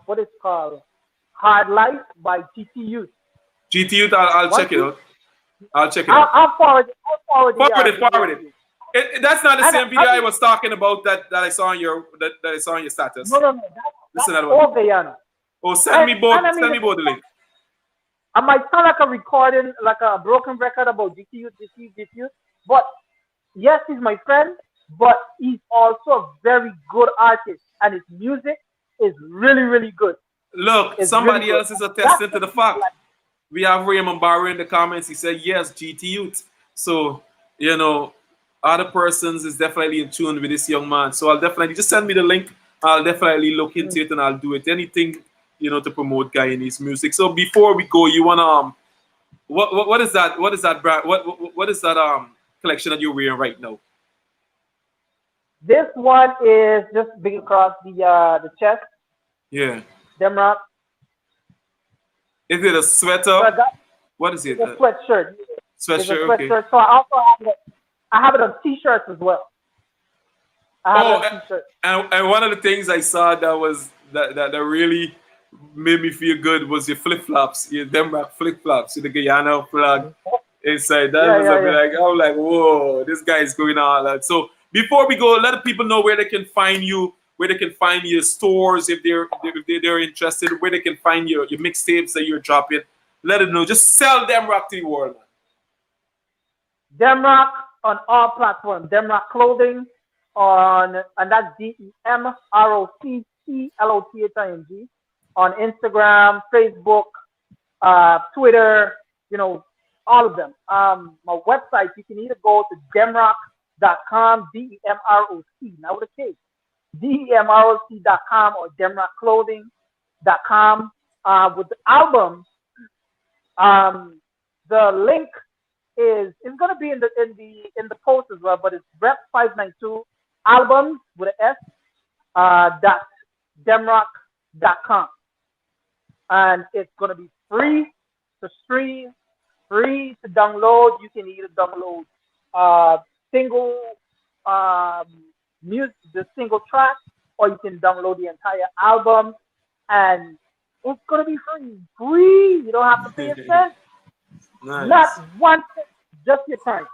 what is called Hard Life by TTU. GTU. I'll Once check it you out. I'll check it out. I'll forward the Forward it. video Forward to it. you. That's not the And same video I was talking about that I saw on that I saw on your no status. no no This is that's another one. all Guyana. Oh, And I mean send me both the link. I might sound like a recording like a broken record about GTU, but yes, he's my friend, but he's also a very good artist, and his music is really good. Look, It's really somebody good. else is That's attesting to what the people fact. like. We have Raymond Barrow in the comments. He said yes, GT Youth. So you know, other persons is definitely in tune with this young man. So I'll definitely just send me the link. I'll definitely look into it and I'll do it. Anything to promote Guyanese music. So before we go, you wanna what is that? What is that brand? What is that collection that you're wearing right now? This one is just big across the chest, Yeah. Demroc. Is it a So sweater? I got What is it? it's a sweatshirt. It's a Sweatshirt. Okay. sweatshirt. So I also have it on t-shirts as well. I have it Oh, on t-shirts. and one of the things I saw that really made me feel good was your flip flops, your Demroc flip flops, the Guyana flag inside. That Yeah, was a yeah, bit yeah. like I'm like, whoa, this guy is going all that. So before we go, let the people know where they can find you, where they can find your stores if they're interested, where they can find your mixtapes that you're dropping. Let them know. Just sell Demroc to the world, man. Demroc on all platforms. Demroc clothing and that's DEMROCCLOTHING on Instagram, Facebook, Twitter, you know, all of them. My website, you can either go to demroc.com, DEMROC, not with a K, DEMROC.com or demrocclothing.com. With the album, um, the link is it's gonna be in the post as well, but it's Rep 592 albums with an S dot demroc.com, and it's gonna be free to stream, free to download. You can either download single um, music, the single track, or you can download the entire album, and it's gonna be free. Free. You don't have to pay a cent. Not Nice. one cent. just your time.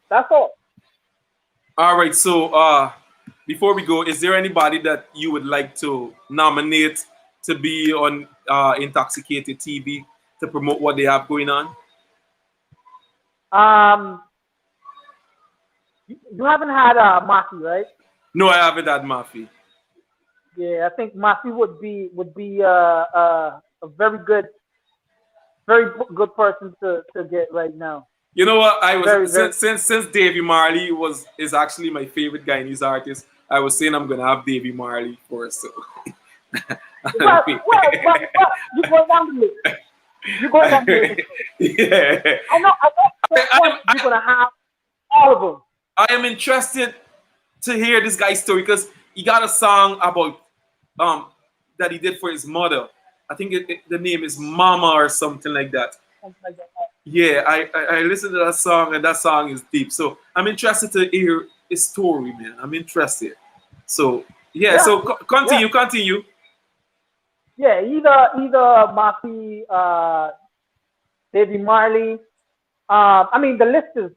That's all. All right. So before we go, is there anybody that you would like to nominate to be on Intoxicated TV to promote what they have going on? You haven't had Maki, right? No, I haven't had Mafi. Yeah, I think Maki would be a very good person to get right now. You know what? I Very, was very. since Davy Marley is actually my favorite Guyanese artist. I was saying I'm gonna have Davy Marley first. So. Well, you go on with it. You go on with it. Yeah. I know at some point you're gonna have all of them. I am interested to hear this guy's story because he got a song about that he did for his mother. I think the name is Mama or something like that. Something like that. Yeah, I listened to that song and that song is deep. So I'm interested to hear his story, man. I'm interested. So yeah, Yeah, so yeah, continue. yeah. Either Maki, Davy Marley. I mean the list is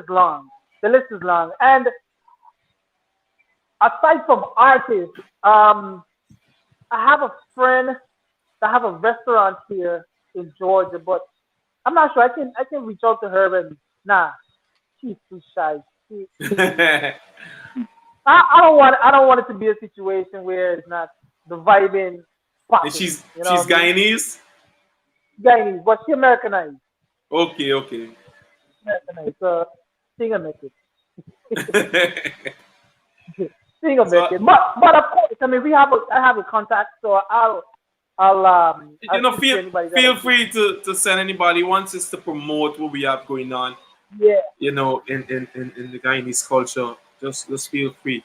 long. The list is long. And aside from artists, I have a friend that have a restaurant here in Georgia, but I'm not sure. I can reach out to her and nah, she's too shy. I don't want it to be a situation where it's not the vibing And popping. she's You know what I mean? Guyanese. Guyanese, but she Americanized. Okay. Americanized. So she gonna make it. She gonna make So it. But of course, I mean I have a contact, so I'll speak to anybody that I feel see. free to send anybody who wants us to promote what we have going on. Yeah, In the Guyanese culture, just feel free.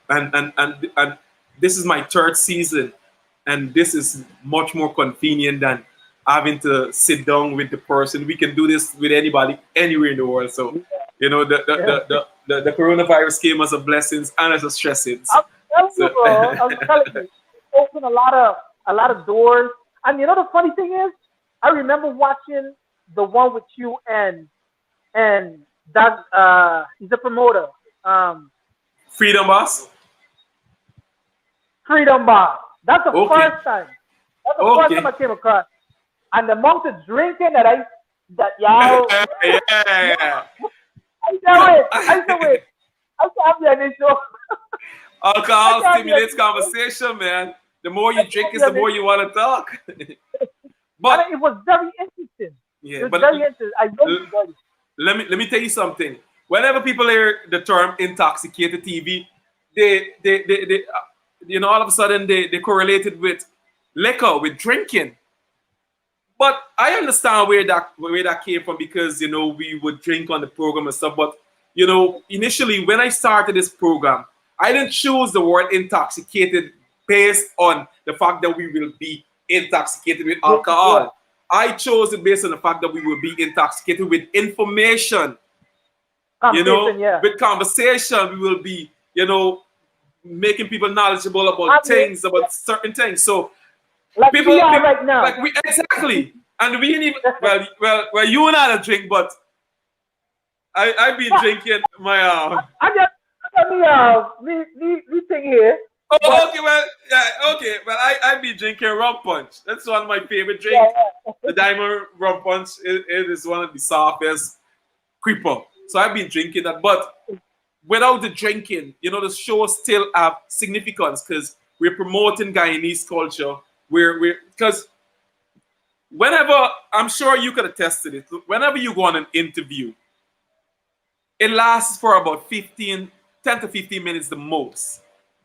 And this is my third season, and this is much more convenient than having to sit down with the person. We can do this with anybody anywhere in the world. So, yeah. the coronavirus came as a blessing and as a stressing. I'm telling you, So, bro. I'm telling you, it opened a lot of doors. And you know the funny thing is, I remember watching the one with you and that he's a promoter, freedom, boss. Freedom Bar. That's the Okay, first time. That's the first time okay. I came across. And the amount of drinking that y'all, Yeah. I can't wait. I can't wait. I can't be on this show. I Alcohol can't be on stimulates this show. conversation, man. The more I you drink can't be is the on this more you want to talk. And But it was very interesting. It yeah, was but very interesting. I really l- enjoyed it. let me tell you something. Whenever people hear the term intoxicated TV, they all of a sudden they correlate it with liquor, with drinking. But I understand where that came from because we would drink on the program and stuff. But initially when I started this program, I didn't choose the word intoxicated based on the fact that we will be intoxicated with Yeah, yeah. alcohol. I chose it based on the fact that we will be intoxicated with information, Conversation, yeah. with conversation. We will be, making people knowledgeable I about mean, things, about certain things. So like we are people right now. like we exactly, and we ain't even well you and I don't drink, but I've been But drinking my I got me thing here. But oh, okay, well, yeah, okay, well, I've been drinking rum punch. That's one of my favorite yeah, drink. yeah. The diamond rum punch, it is one of the softest creeper. So I've been drinking that, but without the drinking, the show still have significance because we're promoting Guyanese culture. We're because whenever, I'm sure you could attest to this, whenever you go on an interview, it lasts for about 10 to 15 minutes the most.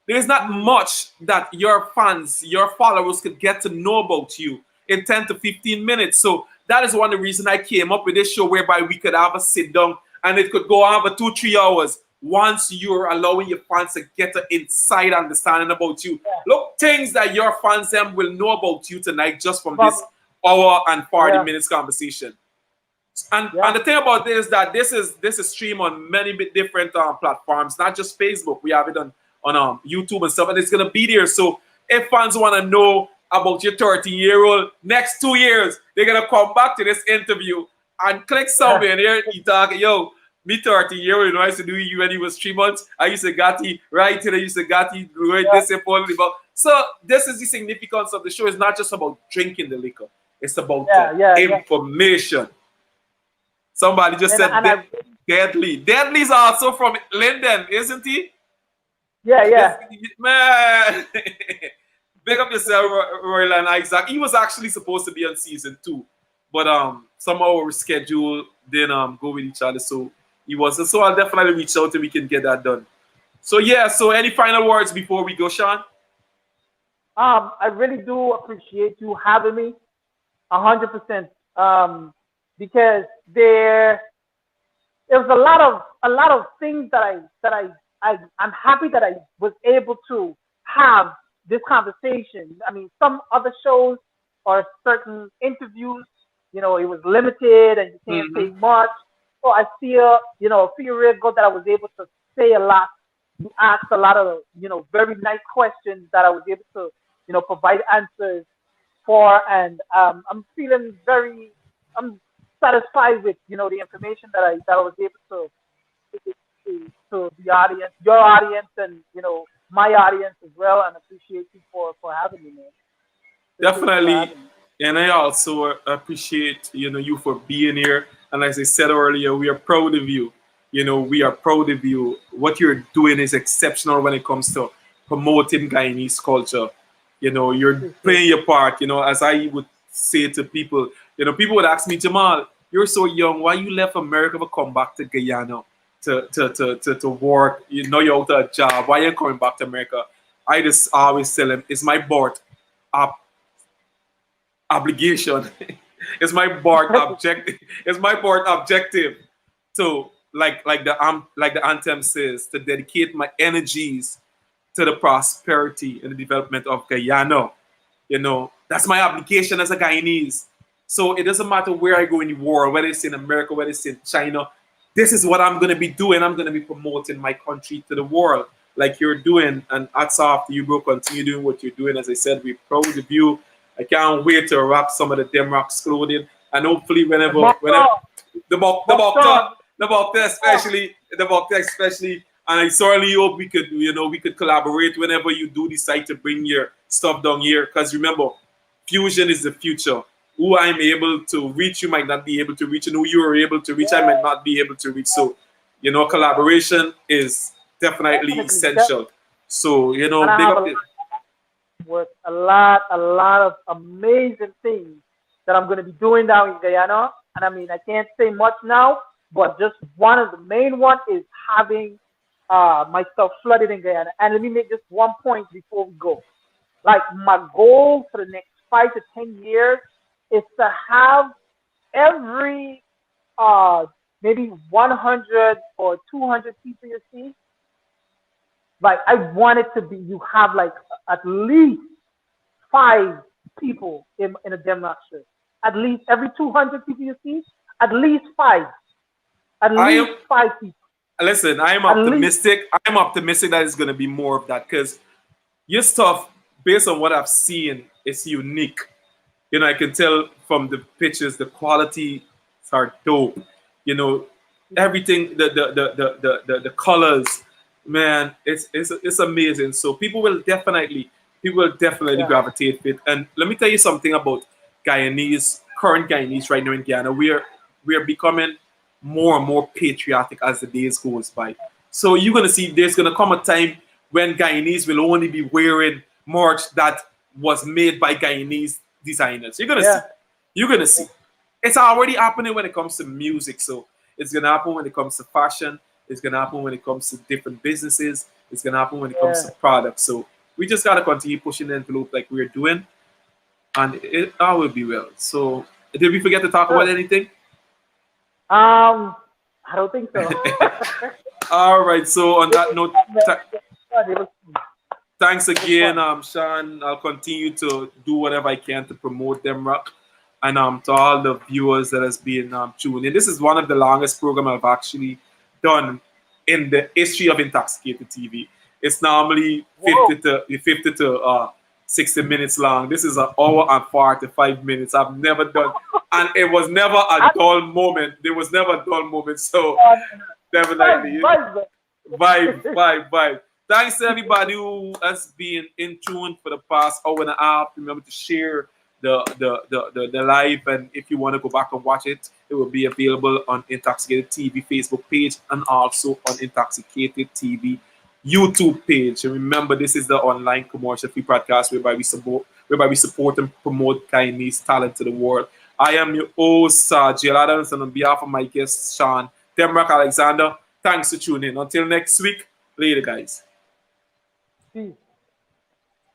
There's not much that your fans, your followers could get to know about you in 10 to 15 minutes. So that is one of the reasons I came up with this show whereby we could have a sit down and it could go on for 2-3 hours once you're allowing your fans to get an inside understanding about you. Yeah. Look, things that your fans them will know about you tonight just from But this hour and 40 yeah, minutes conversation. And yeah. the thing about this is that this is streamed on many different platforms, not just Facebook. We have it on YouTube and stuff, and it's gonna be there. So if fans want to know about your 13-year-old next 2 years, they're gonna come back to this interview and click somewhere and here he talking, yo, me 30 years old, I used to do you when he was 3 months. I used to got he right here, I used to got he doing this important about. So this is the significance of the show. It's not just about drinking the liquor. It's about information. Somebody just said Deadly. Deadly's also from Linden, isn't he? Yeah. Man. Big up yourself, Royal and Isaac. He was actually supposed to be on season 2. But somehow our schedule didn't go with each other. So he wasn't. So I'll definitely reach out and we can get that done. So yeah, so any final words before we go, Shawn? I really do appreciate you having me 100%. Because there was a lot of things I'm happy that I was able to have this conversation. I mean, some other shows or certain interviews, it was limited and you can't say much. So I feel real good that I was able to say a lot. You asked a lot of, very nice questions that I was able to, provide answers for. And I'm feeling I'm satisfied with, the information that I was able to the audience, your audience, and, my audience as well. And appreciate you for having me, man. Definitely. And I also appreciate, you for being here. And as I said earlier, we are proud of you. We are proud of you. What you're doing is exceptional when it comes to promoting Guyanese culture. You're playing your part. As I would say to people, people would ask me, Jamall, you're so young. Why you left America to come back to Guyana to work? You're out of a job. Why you coming back to America? I just always tell them, it's my birth obligation. It's my birth objective. It's my birth objective to like the anthem says, to dedicate my energies to the prosperity and the development of Guyana. That's my obligation as a Guyanese. So it doesn't matter where I go in the world, whether it's in America, whether it's in China. This is what I'm going to be doing. I'm going to be promoting my country to the world like you're doing. And hats off to you, bro. Continue doing what you're doing. As I said, we're proud of you. I can't wait to wrap some of the Demroc clothing. And hopefully whenever the Bokta especially, and I certainly hope we could collaborate whenever you do decide to bring your stuff down here. Because remember, fusion is the future. Who I'm able to reach, you might not be able to reach, and who you are able to reach, I might not be able to reach. So, collaboration is definitely essential. So, big up it. With a lot of amazing things that I'm going to be doing down in Guyana. And I mean, I can't say much now, but just one of the main one is having my stuff flooded in Guyana. And let me make just one point before we go. Like, my goal for the next 5 to 10 years is to have every maybe 100 or 200 people you see. Like, I want it to be, you have like at least 5 people in a Demroc shirt. At least every 200 people you see, at least 5. At least 5 people. Listen, I'm optimistic. I'm optimistic that it's going to be more of that because your stuff, based on what I've seen, is unique. I can tell from the pictures, the quality are dope. Everything, the colors, man, it's amazing. So people will definitely gravitate to it. And let me tell you something about current Guyanese right now in Guyana. We are becoming more and more patriotic as the days goes by. So you're gonna see there's gonna come a time when Guyanese will only be wearing merch that was made by Guyanese designers. You're gonna see. It's already happening when it comes to music. So it's gonna happen when it comes to fashion. It's gonna happen when it comes to different businesses. It's gonna happen when it comes to products. So we just gotta continue pushing the envelope like we're doing, and it all will be well. So did we forget to talk about anything? I don't think so. All right. So on that note, thanks again, Shawn. I'll continue to do whatever I can to promote Demroc. And to all the viewers that has been tuned in. This is one of the longest programs I've actually done in the history of Intoxicated TV. It's normally 50 to 60 minutes long. This is an hour and 45 minutes. I've never done And it was never a dull moment. There was never a dull moment. So definitely. Vibe. Thanks to everybody who has been in tune for the past hour and a half. Remember to share the live, and if you want to go back and watch it, it will be available on Intoxicated TV Facebook page and also on Intoxicated TV YouTube page. And remember, this is the online commercial-free podcast whereby we support and promote Guyanese talent to the world. I am your host, Jill Adams, and on behalf of my guest, Shawn, Demroc Alexander, thanks for tuning in. Until next week, later, guys. Peace.